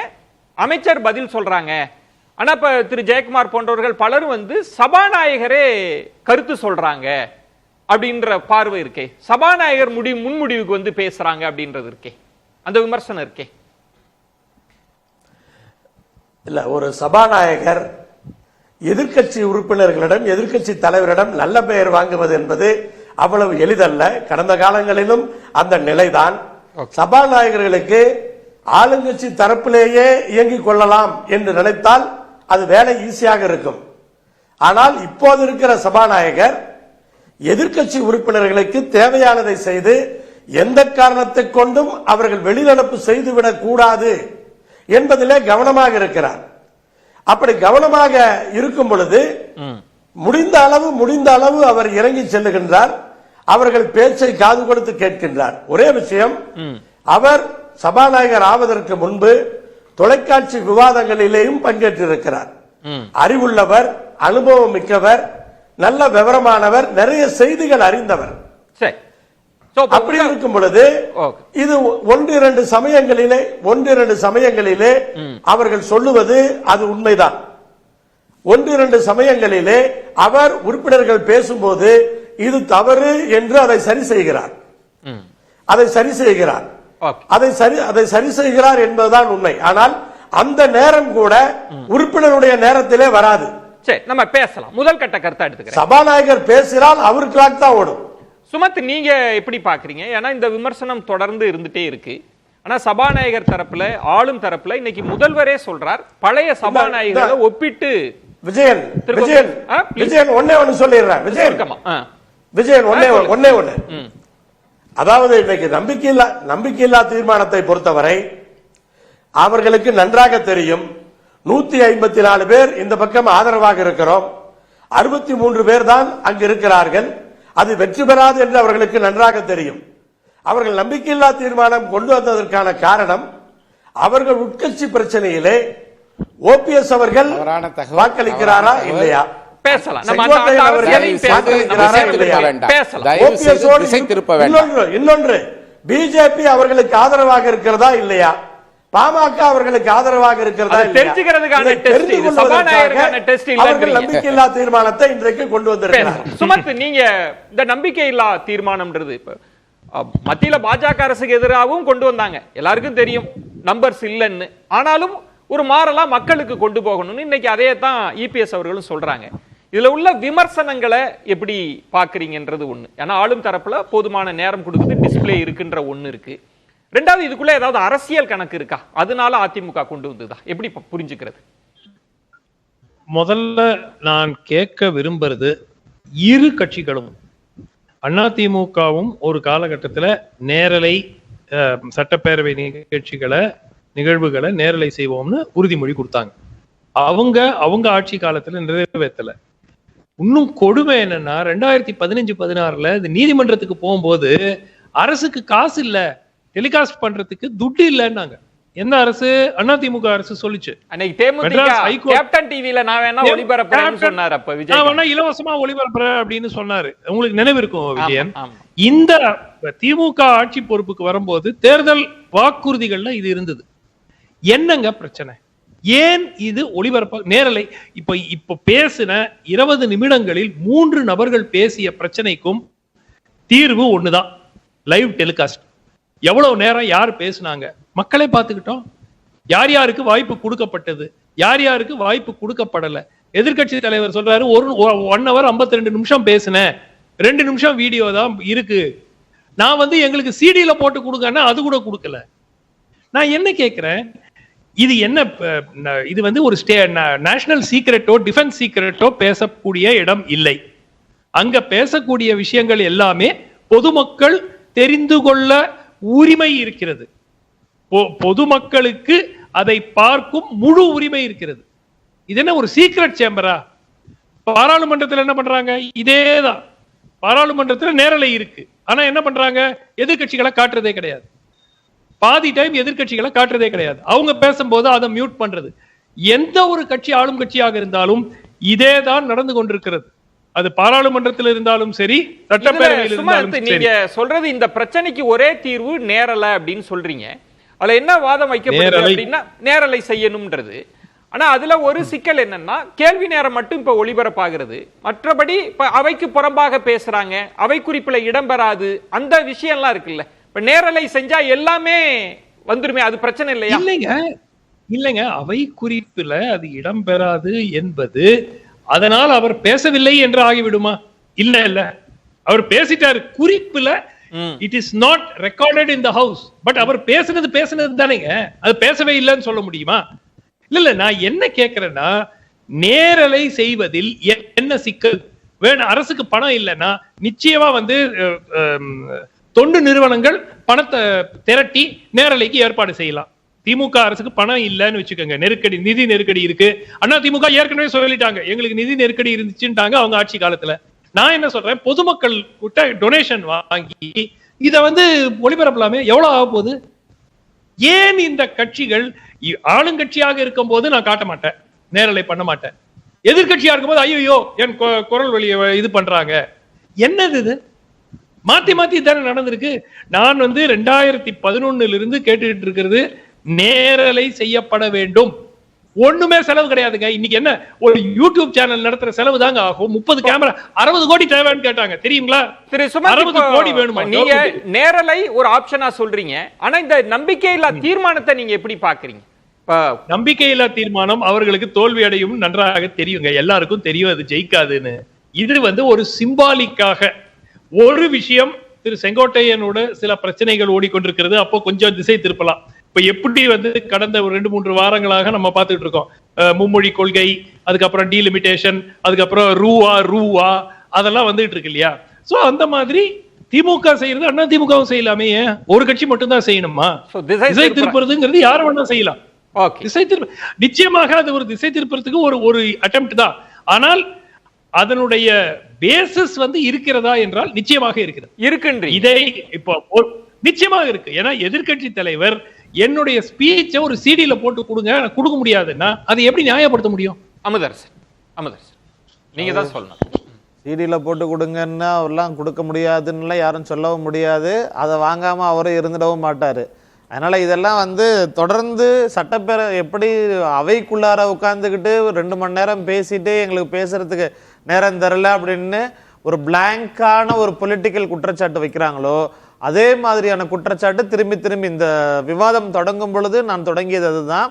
அமைச்சர் பதில் சொல்றாங்க. ஆனா இப்ப திரு ஜெயக்குமார் போன்றவர்கள் பலரும் சபாநாயகரே கருத்து சொல்றாங்க அப்படின்ற பார்வை இருக்கே, சபாநாயகர் முன்முடிவுக்கு பேசுறாங்க அப்படின்றது இருக்கே, அந்த விமர்சனம் இருக்கே. இல்ல, ஒரு சபாநாயகர் எதிர்க்கட்சி உறுப்பினர்களிடம், எதிர்க்கட்சி தலைவரிடம் நல்ல பெயர் வாங்குவது என்பது அவ்வளவு எளிதல்ல. கடந்த காலங்களிலும் அந்த நிலைதான். சபாநாயகர்களுக்கு ஆளுங்கட்சி தரப்பிலேயே இயங்கிக் கொள்ளலாம் என்று நினைத்தால் அது வேலை ஈஸியாக இருக்கும். ஆனால் இப்போது இருக்கிற சபாநாயகர் எதிர்க்கட்சி உறுப்பினர்களுக்கு தேவையானதை செய்து எந்த காரணத்தை கொண்டும் அவர்கள் வெளிநடப்பு செய்துவிடக் கூடாது என்பதிலே கவனமாக இருக்கிறார். அப்படி கவனமாக இருக்கும் பொழுது முடிந்த அளவு அவர் இறங்கி செல்லுகின்றார். அவர்கள் பேச்சை காது கொடுத்து கேட்கின்றார். ஒரே விஷயம், அவர் சபாநாயகர் ஆவதற்கு முன்பு தொலைக்காட்சி விவாதங்களிலேயும் பங்கேற்றிருக்கிறார். அறிவுள்ளவர், அனுபவம் மிக்கவர், நல்ல விவரமானவர், நிறைய செய்திகள் அறிந்தவர். அப்படி இருக்கும் பொழுது இது ஒன்று இரண்டு சமயங்களிலே அவர்கள் சொல்லுவது அது உண்மைதான். ஒன்று இரண்டு சமயங்களிலே அவர் உறுப்பினர்கள் பேசும்போது இது தவறு என்று அதை சரி செய்கிறார். அதை சரி செய்கிறார். அதை சரி செய்கிறார் என்பதுதான் உண்மை. ஆனால் அந்த நேரம் கூட உறுப்பினருடைய நேரத்திலே வராது. சரி, நம்ம பேசலாம். முதல் கட்ட கருத்தை எடுத்துக்கிறேன். சபாநாயகர் பேசினால் அவர் கிளாக் தான் ஓடும். சுமத், நீங்க எப்படி பாக்குறீங்க? ஏன்னா இந்த விமர்சனம் தொடர்ந்து இருந்துட்டே இருக்கு. ஆனா சபாநாயகர் தரப்புல, ஆளும் தரப்புல இன்னைக்கு முதல்வரே சொல்றார், பழைய சபாநாயகரை ஒப்பிட்டு விஜயன் ஒன்னே ஒன்னு சொல்லிடுறேன். விஜயன் ஒன்னே ஒன்னு. அதாவது இன்னைக்கு நம்பிக்கையில்லா தீர்மானத்தை பொறுத்தவரை அவர்களுக்கு நன்றாக தெரியும். 154 பேர் இந்த பக்கம் ஆதரவாக இருக்கிறோம், 63 பேர் தான் அங்கு இருக்கிறார்கள். அது வெற்றி பெறாது என்று அவர்களுக்கு நன்றாக தெரியும். அவர்கள் நம்பிக்கையில்லா தீர்மானம் கொண்டு வந்ததற்கான காரணம் அவர்கள் உட்கட்சி பிரச்சனையிலே ஓபிஎஸ் அவர்கள் வாக்களிக்கிறாரா இல்லையா, இன்னொன்று பிஜேபி அவர்களுக்கு ஆதரவாக இருக்கிறதா இல்லையா, பாமக அவர்களுக்கு ஆதரவாக இருக்கிறதா அவர்கள் நம்பிக்கையில்லா தீர்மானத்தை இன்றைக்கு கொண்டு வந்திருக்கிறார். சுமத், நீங்க இந்த நம்பிக்கையில்லா தீர்மானம்ன்றது மத்தியில பாஜக அரசுக்கு எதிராகவும் கொண்டு வந்தாங்க, எல்லாருக்கும் தெரியும் நம்பர்ஸ் இல்லைன்னு. ஆனாலும் ஒரு மாறலா மக்களுக்கு கொண்டு போகணும்னு இன்னைக்கு அதே தான் இபிஎஸ் அவர்களும் சொல்றாங்க. இதுல உள்ள விமர்சனங்களை எப்படி பாக்குறீங்கன்றது ஒண்ணு. ஏன்னா ஆளும் தரப்புல போதுமான நேரம் கொடுக்குது, டிஸ்பிளே இருக்குன்ற ஒண்ணு இருக்கு. ரெண்டாவது, இதுக்குள்ள ஏதாவது அரசியல் கணக்கு இருக்கா? அதனால அதிமுக கொண்டு வந்ததா? எப்படி புரிஞ்சுக்கிறது? முதல்ல நான் கேட்க விரும்புறது, இரு கட்சிகளும் அதிமுகவும் ஒரு காலகட்டத்தில் நேரலை சட்டப்பேரவை நிகழ்வுகளை நேரலை செய்வோம்னு உறுதிமொழி கொடுத்தாங்க. அவங்க ஆட்சி காலத்துல நிறைவேற்றல. இன்னும் கொடுமை என்னன்னா, 2015-16 இது நீதிமன்றத்துக்கு போகும்போது அரசுக்கு காசு இல்ல, டெலிகாஸ்ட் பண்றதுக்கு துட்டு இல்லைன்னாங்க. எந்த அரசு? அதிமுக அரசு சொல்லிச்சு. இலவசமா ஒளிபரப்புறேன் அப்படின்னு சொன்னாரு. உங்களுக்கு நினைவு இருக்கும் விஜயன். இந்த திமுக ஆட்சி பொறுப்புக்கு வரும்போது தேர்தல் வாக்குறுதிகள்ல இது இருந்தது. என்னங்க பிரச்சனை? ஏன் இது ஒளிபரப்ப நேரலை? இப்ப பேசின 20 நிமிடங்களில் 3 நபர்கள் பேசிய பிரச்சனைக்கும் தீர்வு ஒண்ணுதான், லைவ் டெலிகாஸ்ட். எவ்வளவு நேரம் யார் பேசினாங்க மக்களே பார்த்துக்கிட்டோம். யார் யாருக்கு வாய்ப்பு கொடுக்கப்பட்டது, யார் யாருக்கு வாய்ப்பு கொடுக்கப்படல. எதிர்கட்சி தலைவர் சொல்றாரு 1 hour 52 நிமிஷம் பேசினேன், 2 நிமிஷம் வீடியோ தான் இருக்கு. நான் எங்களுக்கு சிடியில போட்டு கொடுங்கன்னா அது கூட கொடுக்கல. நான் என்ன கேட்கிறேன், இது என்ன? இது ஒரு நேஷனல் சீக்ரெட்டோ டிஃபென்ஸ் சீக்ரெட்டோ பேசக்கூடிய இடம் இல்லை. அங்க பேசக்கூடிய விஷயங்கள் எல்லாமே பொதுமக்கள் தெரிந்து கொள்ள உரிமை இருக்கிறது. பொதுமக்களுக்கு அதை பார்க்கும் முழு உரிமை இருக்கிறது. இது என்ன ஒரு சீக்ரெட் சேம்பரா? பாராளுமன்றத்தில் என்ன பண்றாங்க? இதேதான். பாராளுமன்றத்தில் நேரலை இருக்கு, ஆனா என்ன பண்றாங்க? எதிர்கட்சிகளை காட்டுறதே கிடையாது. பாதி டைம் எதிர்கட்சிகளை காட்டுறதே கிடையாது. அவங்க பேசும்போது அதை மியூட் பண்றது. எந்த ஒரு கட்சி ஆளும் கட்சியாக இருந்தாலும் இதே தான் நடந்து கொண்டிருக்கிறது. அது பாராளுமன்றத்தில் இருந்தாலும் சரி, சட்டப்பேரவையில் இருந்தாலும் சரி. நீங்க சொல்றது இந்த பிரச்சனைக்கு ஒரே தீர்வு நேரலை அப்படின்னு சொல்றீங்க. அதுல என்ன வாதம் வைக்கப்படுது அப்படின்னா, நேரலை செய்யணும்ன்றது. ஆனா அதுல ஒரு சிக்கல் என்னன்னா, கேள்வி நேரம் மட்டும் இப்ப ஒளிபரப்பாகிறது, மற்றபடி இப்ப அவைக்கு புறம்பாக பேசுறாங்க, அவை குறிப்புல இடம்பெறாது, அந்த விஷயம் எல்லாம் இருக்குல்ல. இப்ப நேரலை செஞ்சா எல்லாமே வந்துருமே, அது பிரச்சனை இல்லையா? இல்லைங்க, அவை குறிப்புல அது இடம்பெறாது என்பது அதனால் அவர் பேசவில்லை என்று ஆகிவிடுமா? இல்ல, அவர் பேசிட்டாரு குறிப்புல. It is not recorded in the house. But அவர் பேசுனது தானேங்க, அது பேசவே இல்லைன்னு சொல்ல முடியுமா? இல்ல, நான் என்ன கேட்கிறேன்னா, நேரலை செய்வதில் என்ன சிக்கல்? அரசுக்கு பணம் இல்லைன்னா நிச்சயமா தொண்டு நிறுவனங்கள் பணத்தை திரட்டி நேரலைக்கு ஏற்பாடு செய்யலாம். திமுக அரசுக்கு பணம் இல்லைன்னு வச்சுக்கோங்க, நிதி நெருக்கடி இருக்கு. திமுக ஏற்கனவே சொல்லிட்டாங்க, எங்களுக்கு நிதி நெருக்கடி இருந்துச்சுட்டாங்க அவங்க ஆட்சி காலத்துல. நான் என்ன சொல்றேன், பொதுமக்கள் கிட்ட டொனேஷன் வாங்கி இத ஒளிபரப்பலாமே. எவ்வளவு ஆக போகுது? ஏன் இந்த கட்சிகள் ஆளுங்கட்சியாக இருக்கும் போது நான் காட்ட மாட்டேன், நேரலை பண்ண மாட்டேன். எதிர்கட்சியா இருக்கும் போது ஐயோ என் குரல் வழியை இது பண்றாங்க. என்னது இது? மாத்தி தானே நடந்திருக்கு. நான் 2011 இருந்து கேட்டுட்டு இருக்கிறது, நேரலை செய்யப்பட வேண்டும். ஒண்ணுமே செலவு கிடையாதுங்க. இன்னைக்கு என்ன ஒரு யூடியூப் சேனல் நடத்துற செலவு தாங்க ஆகும். 30 கேமரா 60 கோடி தேவைன்னு கேட்டாங்க தெரியுங்களா? திரு சுமன், 60 கோடி வேணுமா? நீங்க நேரலை ஒரு ஆப்ஷனா சொல்றீங்க, ஆனா இந்த நம்பிக்கையில்லா தீர்மானத்தை நீங்க எப்படி பாக்குறீங்க? நம்பிக்கையில்லா தீர்மானம் அவர்களுக்கு தோல்வி அடையும் நன்றாக தெரியுங்க, எல்லாருக்கும் தெரியும் அது ஜெயிக்காதுன்னு. இது ஒரு சிம்பாலிக்காக ஒரு விஷயம். திரு செங்கோட்டையனோட சில பிரச்சனைகள் ஓடிக்கொண்டிருக்கிறது, அப்போ கொஞ்சம் திசை திருப்பலாம். இப்ப எப்படி கடந்த ஒரு 2-3 வாரங்களாக நம்ம பார்த்துட்டு இருக்கோம், மும்மொழி கொள்கை, அதுக்கப்புறம் டீலிமிட்டேஷன், அதுக்கப்புறம் ரூவா அதெல்லாம் வந்துட்டு இருக்கு இல்லையா? சோ அந்த மாதிரி திமுக செய்யறது அண்ணா திமுகவும் செய்யலாமே, ஏன் ஒரு கட்சி மட்டும் தான் செய்யணுமா? திசை திருப்புறதுங்கிறது யாரும் வேணா செய்யலாம். திசை திருப்ப நிச்சயமாக அது ஒரு திசை திருப்புறதுக்கு ஒரு அட்டெம்ப்ட் தான். ஆனால் அதனுடைய பேசிஸ் இருக்கிறதா என்றால் நிச்சயமாக இருக்கிறது. இதை இப்போ நிச்சயமாக இருக்கு. ஏன்னா எதிர்க்கட்சி தலைவர் என்னுடைய ஸ்பீச்சை ஒரு சிடில போட்டு கொடுக்க முடியாதுன்னா அதை எப்படி நியாயப்படுத்த முடியும்? அமுதர் நீங்க தான் சொல்லணும். சிடில போட்டு கொடுங்கன்னா அவர்லாம் கொடுக்க முடியாதுன்னு யாரும் சொல்லவும் முடியாது. அதை வாங்காம அவரும் இருந்துடவும் மாட்டாரு. அதனால இதெல்லாம் தொடர்ந்து சட்டப்பேரவை எப்படி அவைக்குள்ளார உட்கார்ந்துக்கிட்டு 2 மணி நேரம் பேசிட்டு எங்களுக்கு பேசுறதுக்கு நேரம் தரல அப்படின்னு ஒரு பிளாங்கான ஒரு பொலிட்டிக்கல் குற்றச்சாட்டு வைக்கிறாங்களோ, அதே மாதிரியான குற்றச்சாட்டு திரும்பி இந்த விவாதம் தொடங்கும் பொழுது நான் தொடங்கியது அதுதான்.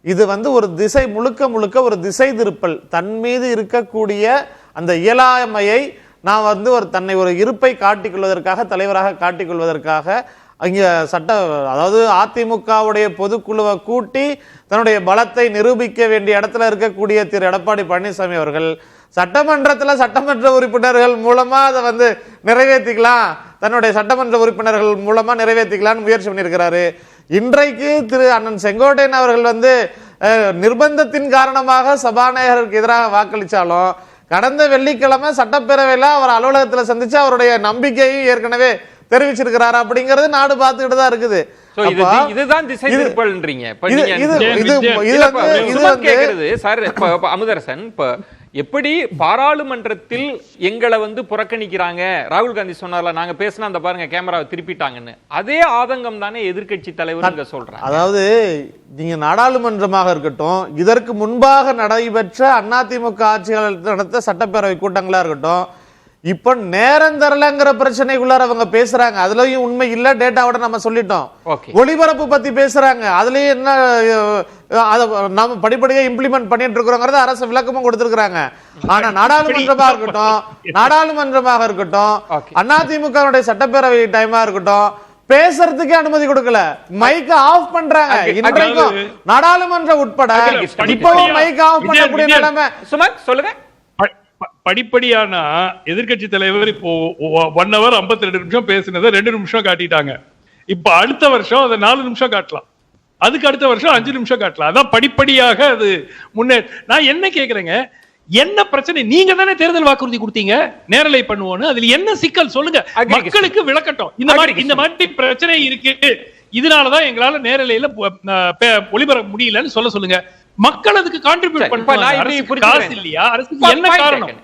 இது ஒரு திசை முழுக்க ஒரு திசை திருப்பல். தன் மீது இருக்கக்கூடிய அந்த இயலாமையை நான் தன்னை ஒரு இருப்பை காட்டிக்கொள்வதற்காக, தலைவராக காட்டிக்கொள்வதற்காக அங்க அதாவது அதிமுகவுடைய பொதுக்குழுவை கூட்டி தன்னுடைய பலத்தை நிரூபிக்க வேண்டிய இடத்துல இருக்கக்கூடிய திரு எடப்பாடி பழனிசாமி அவர்கள் சட்டமன்ற உறுப்பினர்கள் மூலமா அதை நிறைவேற்றிக்கலாம், தன்னுடைய சட்டமன்ற உறுப்பினர்கள் மூலமா நிறைவேற்றிக்கலாம்னு முயற்சி பண்ணியிருக்கிறாரு. இன்றைக்கு திரு அண்ணன் செங்கோட்டையன் அவர்கள் நிர்பந்தத்தின் காரணமாக சபாநாயகருக்கு எதிராக வாக்களிச்சாலும் கடந்த வெள்ளிக்கிழமை சட்டப்பேரவையில அவர் அலுவலகத்தில் சந்திச்சு அவருடைய நம்பிக்கையும் ஏற்கனவே தெரிவிச்சிருக்கிறார். அப்படிங்கிறது நாடு பார்த்துக்கிட்டு தான் இருக்குது. இதுதான் திசை திருப்பல்ன்றீங்க. அமுதரசன், எப்படி பாராளுமன்றத்தில் எங்களை புறக்கணிக்கிறாங்க, ராகுல் காந்தி சொன்னார்ல நாங்க பேசினா அந்த பாருங்க கேமராவை திருப்பிட்டாங்கன்னு, அதே ஆதங்கம் தானே எதிர்க்கட்சி தலைவர் சொல்றாங்க. அதாவது நீங்க நாடாளுமன்றமாக இருக்கட்டும், இதற்கு முன்பாக நடைபெற்ற அதிமுக ஆட்சிகள் நடத்த சட்டப்பேரவை கூட்டங்களா இருக்கட்டும், இப்ப நேரம் தரலங்கிற பிரச்சனைக்குள்ளார அவங்க பேசுறாங்க. அதுலயும் உண்மை இல்ல, டேட்டாவோட நம்ம சொல்லிட்டோம். ஒளிபரப்பு பத்தி பேசுறாங்க, அதுலயும் என்ன நாம படிப்படியா இம்ப்ளிமெண்ட் பண்ணிட்டு இருக்கிறோங்கிறத அரசு விளக்கமும் கொடுத்திருக்காங்க. ஆனா நாடாளுமன்றமாக இருக்கட்டும் அதிமுக சட்டப்பேரவை டைமா இருக்கட்டும் பேசுறதுக்கே அனுமதி கொடுக்கல, மைக்க ஆஃப் பண்றாங்க. இன்றைக்கும் நாடாளுமன்றம் உட்பட இப்பவும் மைக்க ஆஃப் பண்ணக்கூடிய நிலைமை. சுமன் சொல்லுங்க. படிப்படியான எதிர்க்கட்சி தலைவர் இப்போ 1 hour 52 நிமிஷம் பேசினதை 2 நிமிஷம் காட்டிட்டாங்க. இப்ப அடுத்த வருஷம் அதை 4 நிமிஷம் காட்டலாம், அதுக்கு அடுத்த வருஷம் 5 நிமிஷம் காட்டலாம். அதான் படிப்படியாக அது முன்னே. நான் என்ன கேக்குறேங்க, என்ன பிரச்சனை? நீங்க தானே தேர்தல் வாக்குறுதி கொடுத்தீங்க நேரலை பண்ணுவோன்னு, அதுல என்ன சிக்கல் சொல்லுங்க, மக்களுக்கு விளக்கட்டும். இந்த மாதிரி பிரச்சனை இருக்கு, இதனாலதான் எங்களால நேரலையில ஒளிபரப்ப முடியலன்னு சொல்லுங்க. மக்கள் அதுக்கு கான்ட்ரிபியூட் பண்ணுவாங்க. காசு இல்லையா அரசுக்கு? என்ன காரணம்?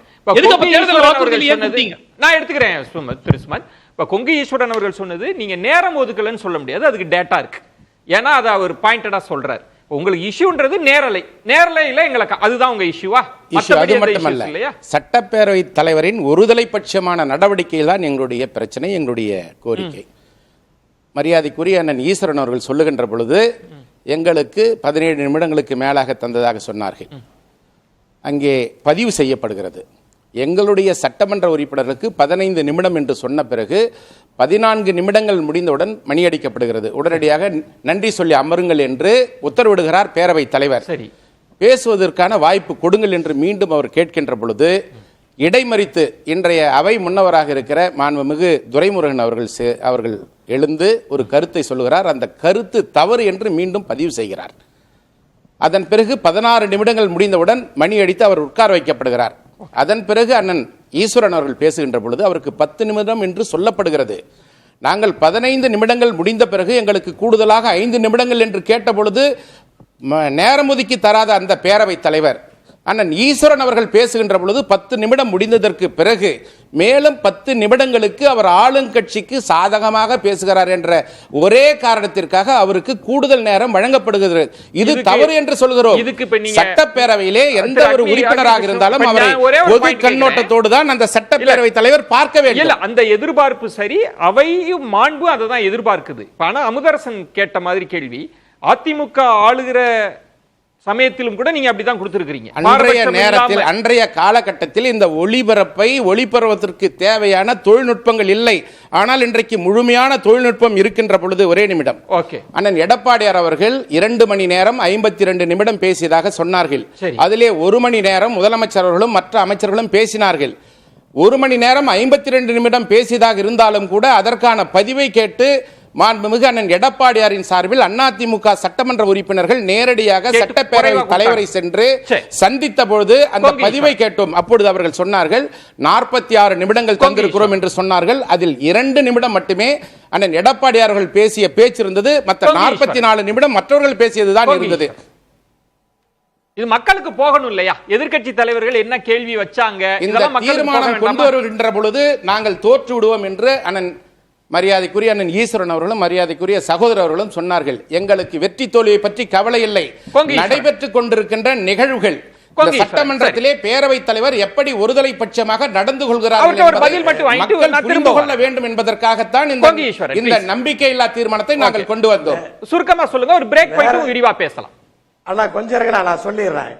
நான் எடுத்துக்கிறேன் சுமன். இப்ப கொங்கு ஈஸ்வரன் அவர்கள் சொன்னது நீங்க நேரம் ஒதுக்கலன்னு சொல்ல முடியாது, அதுக்கு டேட்டா இருக்கு. ஏன்னா அதை அவர் பாயிண்டடா சொல்றாரு. உங்களுக்கு இஷ்யூன்றது நேரலையில எங்களுக்கு அதுதான் உங்க இஷ்யூவா? அது மட்டுமல்ல, சட்டப்பேரவை தலைவரின் ஒருதலை பட்சமான நடவடிக்கையில் தான் எங்களுடைய பிரச்சனை, எங்களுடைய கோரிக்கை. மரியாதைக்குரிய அண்ணன் ஈஸ்வரன் அவர்கள் சொல்லுகின்ற பொழுது எங்களுக்கு 17 நிமிடங்களுக்கு மேலாக தந்ததாக சொன்னார்கள். அங்கே பதிவு செய்யப்படுகிறது. எங்களுடைய சட்டமன்ற உறுப்பினர்களுக்கு 15 நிமிடம் என்று சொன்ன பிறகு 14 நிமிடங்கள் முடிந்தவுடன் மணியடிக்கப்படுகிறது. உடனடியாக நன்றி சொல்லி அமருங்கள் என்று உத்தரவிடுகிறார் பேரவைத் தலைவர். சரி, பேசுவதற்கான வாய்ப்பு கொடுங்கள் என்று மீண்டும் அவர் கேட்கின்ற பொழுது இடைமறித்து இன்றைய அவை முன்னவராக இருக்கிற மாண்புமிகு துரைமுருகன் அவர்கள் எழுந்து ஒரு கருத்தை சொல்லுகிறார். அந்த கருத்து தவறு என்று மீண்டும் பதிவு செய்கிறார். அதன் பிறகு 16 நிமிடங்கள் முடிந்தவுடன் மணி அடித்து அவர் உட்கார வைக்கப்படுகிறார். அதன் பிறகு அண்ணன் ஈஸ்வரன் அவர்கள் பேசுகின்ற பொழுது அவருக்கு 10 நிமிடம் என்று சொல்லப்படுகிறது. நாங்கள் 15 நிமிடங்கள் முடிந்த பிறகு எங்களுக்கு கூடுதலாக 5 நிமிடங்கள் என்று கேட்ட பொழுது நேரம் ஒதுக்கி தராத அந்த பேரவைத் தலைவர் அண்ணன் ஈஸ்வரன் அவர்கள் பேசுகின்ற பொழுது 10 நிமிடம் முடிந்ததற்கு பிறகு மேலும் 10 நிமிடங்களுக்கு அவர் ஆளுங்கட்சிக்கு சாதகமாக பேசுகிறார் என்ற ஒரே காரணத்திற்காக அவருக்கு கூடுதல் நேரம் வழங்கப்படுகிறது. இது தவறு என்று சொல்கிறோம். சட்டப்பேரவையிலே எந்த ஒரு உறுப்பினராக இருந்தாலும் அவரை பொது கண்ணோட்டத்தோடு தான் அந்த சட்டப்பேரவை தலைவர் பார்க்க வேண்டும். அந்த எதிர்பார்ப்பு சரி, அவையும் மாண்பு அதை தான் எதிர்பார்க்குது. ஆனா அமுதரசன் கேட்ட மாதிரி கேள்வி, அதிமுக ஆளுகிற சமயத்திலும் கூட நீங்க அப்படிதான் கொடுத்திருக்கீங்க. அன்றைய நேரத்தில், அன்றைய காலகட்டத்தில் இந்த ஒளிபரவத்திற்கு தேவையான தொழில்நுட்பங்கள் இல்லை. ஆனால் இன்றைக்கு முழுமையான தொழில்நுட்பம் இருக்கின்ற பொழுது, ஒரே நிமிடம், அண்ணன் எடப்பாடியார் அவர்கள் 2 மணி நேரம் 52 நிமிடம் பேசியதாக சொன்னார்கள். அதிலே 1 மணி நேரம் முதலமைச்சர் அவர்களும் மற்ற அமைச்சர்களும் பேசினார்கள். 1 மணி நேரம் 52 நிமிடம் பேசியதாக இருந்தாலும் கூட அதற்கான பதிவை கேட்டு மாண்புமிகு அண்ணன் எடப்பாடியாரின் சார்பில் அதிமுக சட்டமன்ற உறுப்பினர்கள் நேரடியாக சட்டப்பேரவை தலைவரை சென்று சந்தித்த பொழுது அந்த பதிவை கேட்டோம். அப்பொழுது அவர்கள் சொன்னார்கள் 46 நிமிடங்கள் தந்திருக்கிறோம் என்று சொன்னார்கள். அதில் 2 நிமிடம் மட்டுமே அண்ணன் எடப்பாடியார்கள் பேசிய பேச்சு இருந்தது. மற்ற 44 நிமிடம் மற்றவர்கள் பேசியதுதான் இருந்தது. இது மக்களுக்கு போகணும் இல்லையா? எதிர்க்கட்சி தலைவர்கள் என்ன கேள்வி வச்சாங்க, இந்த தீர்மானம் கொண்டு வருகின்ற பொழுது நாங்கள் தோற்று விடுவோம் என்று அண்ணன் மரியாதைக்குரிய அண்ணன் ஈஸ்வரன் அவர்களும் மரியாதைக்குரிய சகோதரர் அவர்களும் சொன்னார்கள். எங்களுக்கு வெற்றி தோல்வியை பற்றி கவலை இல்லை. நடைபெற்றுக் கொண்டிருக்கின்ற நிகழ்வுகள், சட்டமன்றத்திலே பேரவைத் தலைவர் எப்படி ஒருதலை பட்சமாக நடந்து கொள்கிறார்கள் புரிந்து கொள்ள வேண்டும் என்பதற்காகத்தான் இந்த நம்பிக்கையில்லா தீர்மானத்தை நாங்கள் கொண்டு வந்தோம். சுருக்கமா சொல்லுங்க, ஒரு பிரேக் போயிட்டு விரிவா பேசலாம். அண்ணா கொஞ்சம் இருங்க, நான் சொல்லிடுறேன்.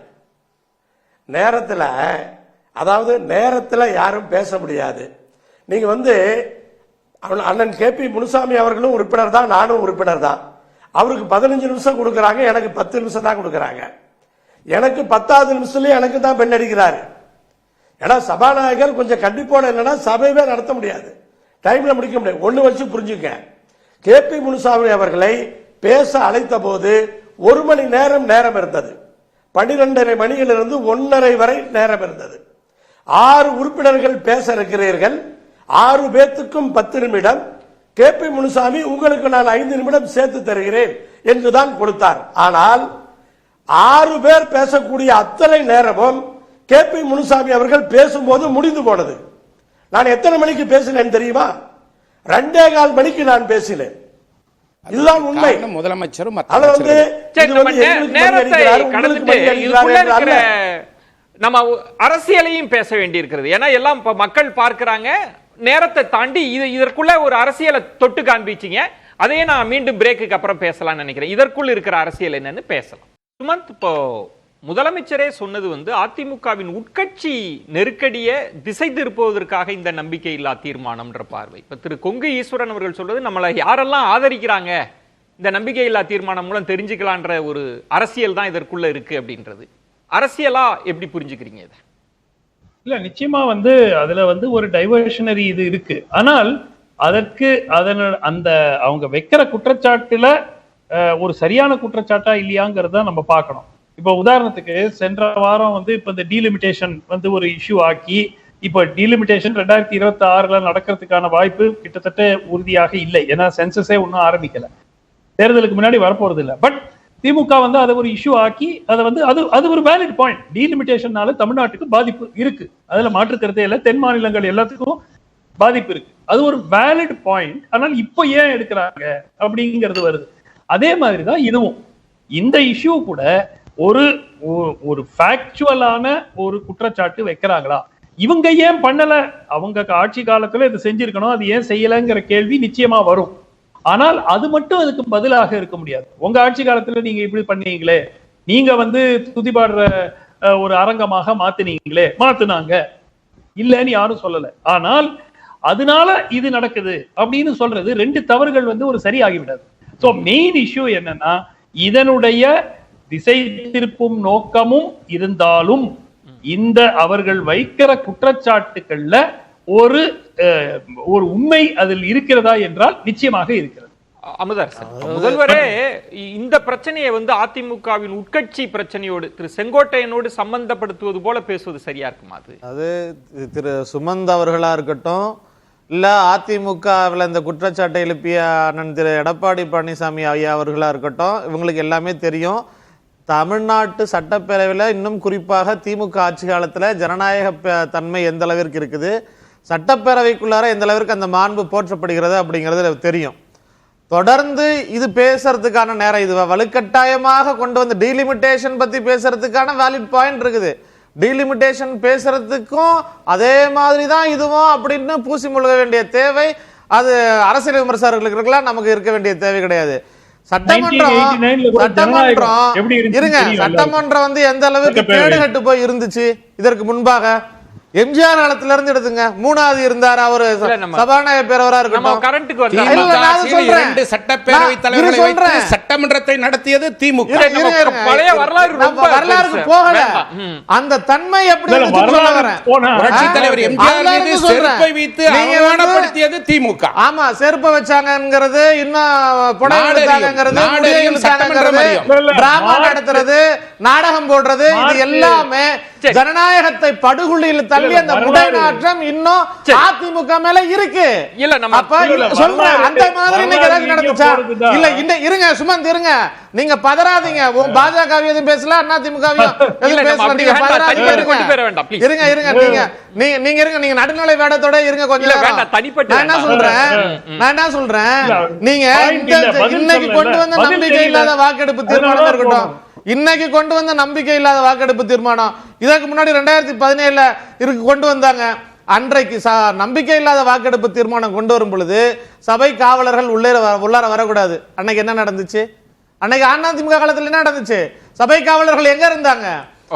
நேரத்தில் யாரும் பேச முடியாது. நீங்க அண்ணன் KP முனுசாமி அவர்களும் உறுப்பினர் தான், நானும் உறுப்பினர் தான். அவருக்கு 15 நிமிஷம் கொடுக்கறாங்க, எனக்கு 10 நிமிஷம் தான் கொடுக்கறாங்க. எனக்கு 10வது நிமிஷத்துல எனக்கு தான் பெல் அடிக்கிறாரு. ஏன்னா சபாநாயகர் கொஞ்சம் கண்டிப்போட இல்லைன்னா சபையே நடத்த முடியாது, டைம்ல முடிக்க முடியாது. ஒண்ணு வச்சு புரிஞ்சுக்க, KP முனுசாமி அவர்களை பேச அழைத்த போது 1 மணி நேரம் இருந்தது. 12:30 மணியிலிருந்து 1:30 வரை நேரம் இருந்தது. 6 உறுப்பினர்கள் பேச இருக்கிறீர்கள், 6 பேத்துக்கும் 10 நிமிடம். KP முனுசாமி உங்களுக்கு நான் 5 நிமிடம் சேர்த்து தருகிறேன் என்றுதான் கொடுத்தார். ஆனால் 6 பேர் பேசக்கூடிய அத்தனை நேரமும் KP முனுசாமி அவர்கள் பேசும்போது முடிந்து போனது. நான் எத்தனை மணிக்கு பேசினேன் தெரியுமா? 2:15 மணிக்கு நான் பேசினேன். இதுதான் உண்மை. முதலமைச்சரும் நம்ம அரசியலையும் பேச வேண்டி இருக்கிறது. ஏன்னா எல்லாம் மக்கள் பார்க்கிறாங்க, நேரத்தை தாண்டி இதற்குள்ள ஒரு அரசியலை தொட்டு காண்பிச்சிங்க. அதையே நான் மீண்டும் பிரேக்குக்கு அப்புறம் பேசலாம்னு நினைக்கிறேன். இதற்குள் இருக்கிற அரசியல் என்னன்னு பேசலாம். சுமந்த், இப்போ முதலமைச்சரே சொன்னது அதிமுகவின் உட்கட்சி நெருக்கடியை திசை திருப்புவதற்காக இந்த நம்பிக்கை இல்லா தீர்மானம்ன்ற பார்வை. இப்ப திரு கொங்கு ஈஸ்வரன் அவர்கள் சொல்றது, நம்மளை யாரெல்லாம் ஆதரிக்கிறாங்க இந்த நம்பிக்கை இல்லா தீர்மானம் மூலம் தெரிஞ்சுக்கலான்ற ஒரு அரசியல் தான் இதற்குள்ள இருக்கு அப்படின்றது. அரசியலா எப்படி புரிஞ்சுக்கிறீங்க இதை? இல்ல, நிச்சயமா அதுல ஒரு டைவர்ஷனரி இது இருக்கு. ஆனால் அதற்கு அந்த அவங்க வைக்கிற குற்றச்சாட்டுல ஒரு சரியான குற்றச்சாட்டா இல்லையாங்கிறத நம்ம பார்க்கணும். இப்ப உதாரணத்துக்கு சென்ற வாரம் இப்ப இந்த டீலிமிட்டேஷன் ஒரு இஷ்யூ ஆக்கி, இப்ப டீலிமிட்டேஷன் 2026 நடக்கிறதுக்கான வாய்ப்பு கிட்டத்தட்ட உறுதியாக இல்லை. ஏன்னா சென்சஸே ஒன்னும் ஆரம்பிக்கல, தேர்தலுக்கு முன்னாடி வரப்போறது இல்லை. பட் திமுக அதை ஒரு இஷ்யூ ஆக்கி அது ஒரு வேலிட் பாயிண்ட். டீலிமிட்டேஷனால தமிழ்நாட்டுக்கு பாதிப்பு இருக்கு, அதுல மாற்றுக்கிறதே இல்லை. தென் மாநிலங்கள் எல்லாத்துக்கும் பாதிப்பு இருக்கு, அது ஒரு வேலிட் பாயிண்ட். ஆனால் இப்ப ஏன் எடுக்கிறாங்க அப்படிங்கிறது வருது. அதே மாதிரிதான் இதுவும், இந்த இஷ்யூ கூட ஒரு ஃபேக்சுவலான ஒரு குற்றச்சாட்டு வைக்கிறாங்களா, இவங்க ஏன் பண்ணல, அவங்க ஆட்சி காலத்துல இது செஞ்சிருக்கணும், அது ஏன் செய்யலங்கிற கேள்வி நிச்சயமா வரும். ஆனால் அது மட்டும் அதுக்கு பதிலாக இருக்க முடியாது. உங்க ஆட்சி காலத்துல நீங்க இப்படி பண்ணீங்களே, நீங்க துதிபாடுற ஒரு அரங்கமாக மாத்துனாங்க இல்லன்னு யாரும் சொல்லல. ஆனால் அதனால இது நடக்குது அப்படின்னு சொல்றது 2 தவறுகள் ஒரு சரியாகிவிடாது. சோ மெயின் இஷ்யூ என்னன்னா, இதனுடைய திசை திருப்பும் நோக்கமும் இருந்தாலும் இந்த அவர்கள் வைக்கிற குற்றச்சாட்டுகள்ல ஒரு உண்மை அதில் இருக்கிறதா என்றால் நிச்சயமாக இருக்கிறது. அமுதரசன், முதல்வரே இந்த பிரச்சனையை அதிமுகவின் உட்கட்சி பிரச்சனையோடு திரு செங்கோட்டையனோடு சம்பந்தப்படுத்துவது போல பேசுவது சரியா இருக்குமா? அது திரு சுமந்த் அவர்களா இருக்கட்டும், இல்ல அதிமுகவில் இந்த குற்றச்சாட்டை எழுப்பிய அண்ணன் திரு எடப்பாடி பழனிசாமி ஐயா அவர்களா இருக்கட்டும், இவங்களுக்கு எல்லாமே தெரியும் தமிழ்நாட்டு சட்டப்பேரவையில் இன்னும் குறிப்பாக திமுக ஆட்சி காலத்தில் ஜனநாயக தன்மை எந்த அளவிற்கு இருக்குது, சட்டப்பேரவைக்குள்ளார எந்த அளவிற்கு அந்த மாண்பு போற்றப்படுகிறது அப்படிங்கிறது தெரியும். தொடர்ந்து இது பேசுறதுக்கான நேரம், இது வலுக்கட்டாயமாக கொண்டு வந்து டீலிமிட்டேஷன் பத்தி பேசுறதுக்கான வேலிட் பாயிண்ட் இருக்குது. டீலிமிட்டேஷன் பேசுறதுக்கும் அதே மாதிரி தான் இதுவும் அப்படின்னு பூசி முழுக வேண்டிய தேவை அது அரசியல் விமர்சகர்களுக்கு நமக்கு இருக்க வேண்டிய தேவை கிடையாது. சட்டமன்றம் இருங்க, சட்டமன்றம் வந்து எந்த அளவுக்கு கேடுகட்டு போய் இருந்துச்சு இதற்கு முன்பாக. எம்ஜிஆர் காலத்துல இருந்து எடுத்துங்க, 3வது இருந்தார் அவரு சபாநாயகர் பேரவரா இருக்கட்டும். சட்டப்பேரவை தலைவர்களை சட்டமன்றத்தை நடத்தியது திமுக. வரலாறுக்கு போகல, அந்த தன்மை எப்படி புரட்சித் தலைவர் எம்ஜிஆர் மீது செருப்பை வைத்து அவமானப்படுத்தியது திமுக. ஆமா, செருப்பை வச்சாங்கிறது, இன்னும் புடவை எடுத்தாங்கிறது, டிராமா நடத்துறது, நாடகம் போடுறது, இது எல்லாமே ஜனநாயகத்தை படுகொலியில் தள்ளி அந்த முடைநாற்றம் இன்னும் அதிமுக மேல இருக்கு. இல்ல நம்ம சொல்றேன், அந்த மாதிரி இன்னைக்கு ஏதாவது நடந்துச்சா? இல்ல இருங்க, சுமந்த் இருங்க, நீங்க பதறாதீங்க. பாஜக எதுவும் பேசல, அதிமுக இருங்க இருங்க, நீங்க நடுநிலை வேடத்தோட இருங்க கொஞ்சம். நான் என்ன சொல்றேன், நீங்க இன்னைக்கு கொண்டு வந்த நம்பிக்கை இல்லாத வாக்கெடுப்பு தீர்மானம் இருக்கட்டும், இன்னைக்கு கொண்டு வந்த நம்பிக்கை இல்லாத வாக்கெடுப்பு தீர்மானம், இதற்கு முன்னாடி 2017 கொண்டு வந்தாங்க. அன்றைக்கு நம்பிக்கை இல்லாத வாக்கெடுப்பு தீர்மானம் கொண்டு வரும் பொழுது சபை காவலர்கள் உள்ளார வரக்கூடாது. அன்னைக்கு என்ன நடந்துச்சு? அன்னைக்கு அதிமுக காலத்தில் என்ன நடந்துச்சு? சபை காவலர்கள் எங்க இருந்தாங்க?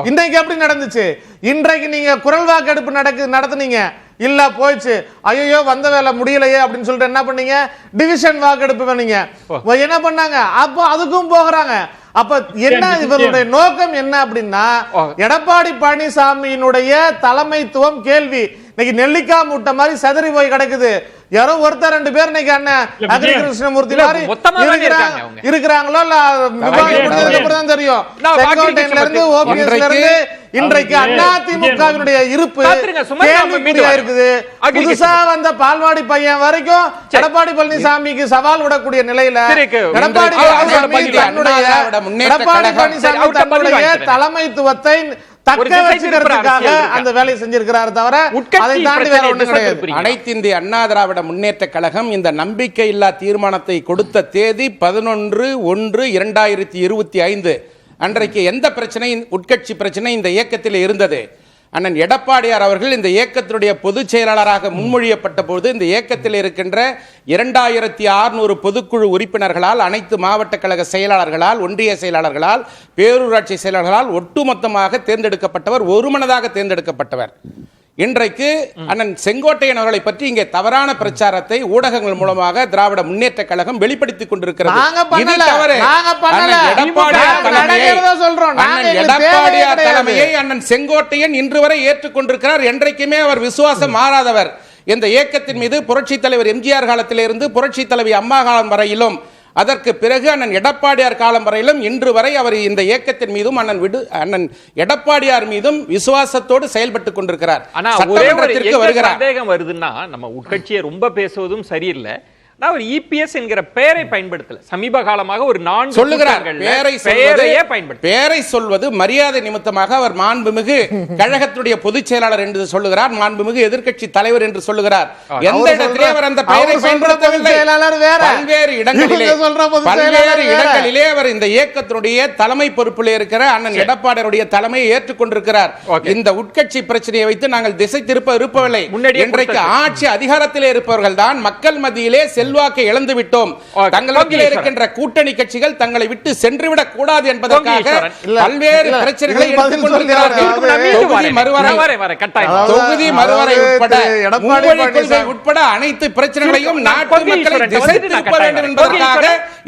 இன்னைக்கு எப்படி நடந்துச்சு? இன்றைக்கு நீங்க குரல் வாக்கெடுப்பு நடத்துனீங்க, இல்ல போயிடுச்சு, ஐயோ வந்த வேலை முடியலையே அப்படின்னு சொல்லிட்டு என்ன பண்ணீங்க? டிவிஷன் வாக்கெடுப்பு பண்ணீங்க. என்ன பண்ணாங்க? அப்போ அதுக்கும் போகிறாங்க. அப்ப என்ன இவருடைய நோக்கம் என்ன அப்படின்னா, எடப்பாடி பழனிசாமியினுடைய தலைமைத்துவம் கேள்வி இன்னைக்கு நெல்லிக்கா மூட்டை மாதிரி சதறி போய் கிடக்குது. யாரோ ஒருத்தர் 2 பேர் இன்னைக்கு அண்ணன் அக்ரி கிருஷ்ணமூர்த்தி மாதிரி இருக்கிறாங்களோ இல்ல தெரியும். செங்கோட்டையில இருந்து ஓபிஎஸ்ல இருந்து இன்றைக்கு அதிமுகவினுடைய இருப்பு கேள்விக்குறியா இருக்குது. புதுசா வந்த பால்வாடி பையன் வரைக்கும் எடப்பாடி பழனிசாமிக்கு சவால் விடக்கூடிய நிலையில எடப்பாடி பழனிசாமி தலைமைத்துவத்தை தக்க வச்சுக்கிறதுக்காக அந்த வேலையை செஞ்சிருக்கிறார் தவிர அதை தாண்டி வேற ஒண்ணும் கிடையாது. அனைத்து இந்திய அண்ணா திராவிட முன்னேற்ற கழகம் இந்த நம்பிக்கை இல்லா தீர்மானத்தை கொடுத்த தேதி 11/1/2025. அன்றைக்கு எந்த பிரச்சனை, உட்கட்சி பிரச்சனை இந்த இயக்கத்தில் இருந்தது? அண்ணன் எடப்பாடியார் அவர்கள் இந்த இயக்கத்தினுடைய பொதுச் செயலாளராக முன்மொழியப்பட்ட போது இந்த இயக்கத்தில் இருக்கின்ற 2600 பொதுக்குழு உறுப்பினர்களால், அனைத்து மாவட்ட கழக செயலாளர்களால், ஒன்றிய செயலாளர்களால், பேரூராட்சி செயலாளர்களால் ஒட்டுமொத்தமாக தேர்ந்தெடுக்கப்பட்டவர், ஒருமனதாக தேர்ந்தெடுக்கப்பட்டவர். இன்றைக்கு அண்ணன் செங்கோட்டையன் அவர்களை பற்றி இங்கே தவறான பிரச்சாரத்தை ஊடகங்கள் மூலமாக திராவிட முன்னேற்ற கழகம் வெளிப்படுத்திக் கொண்டிருக்கிறது. இது தவறு. எடப்பாடியார் தலைமையை அண்ணன் செங்கோட்டையன் இன்று வரை ஏற்றுக்கொண்டிருக்கிறார். என்றைக்குமே அவர் விசுவாசம் மாறாதவர். இந்த இயக்கத்தின் மீது புரட்சி தலைவர் எம்ஜிஆர் காலத்திலிருந்து புரட்சி தலைவி அம்மா காலம் வரையிலும், அதற்கு பிறகு அண்ணன் எடப்பாடியார் காலம் வரையிலும் இன்று வரை அவர் இந்த இயக்கத்தின் மீதும் அண்ணன் எடப்பாடியார் மீதும் விசுவாசத்தோடு செயல்பட்டுக் கொண்டிருக்கிறார். ஆனா ஒரே ஒரு சந்தேகம் வருதுன்னா, நம்ம உட்கட்சியை ரொம்ப பேசுவதும் சரியில்லை. அவர் இபிஎஸ் என்கிற பெயரை பயன்படுத்தல. சமீப காலமாக ஒரு 4 சொல்லுகிறார். பெயரை சொல்வது மரியாதை நிமித்தமாக அவர் மாண்புமிகு கழகத்துடைய பொதுச் செயலாளர் என்று சொல்லுகிறார், மாண்புமிகு எதிர்க்கட்சி தலைவர் என்று சொல்லுகிறார். எந்த இடத்திலே அவர் அந்த பெயரை பயன்படுத்தவில்லை. பல்வேறு இடங்களிலே அவர் இந்த இயக்கத்தினுடைய தலைமை பொறுப்பில் இருக்கிற அண்ணன் எடப்பாடியாருடைய தலைமையை ஏற்றுக்கொண்டிருக்கிறார். இந்த உட்கட்சி பிரச்சனையை வைத்து நாங்கள் திசை திருப்ப இருப்பவில்லை. இன்றைக்கு ஆட்சி அதிகாரத்திலே இருப்பவர்கள் தான் மக்கள் மத்தியிலே செல்வாக்கை இழந்து விட்டோம், தங்களுக்கு இருக்கின்ற கூட்டணி கட்சிகள் தங்களை விட்டு சென்றுவிடக் கூடாது என்பதற்காக பல்வேறு பிரச்சனைகளை தொகுதி மறுவரை உட்பட அனைத்து பிரச்சனைகளையும் நாட்டு மக்களை திசை திருப்ப வேண்டும் என்பதற்காக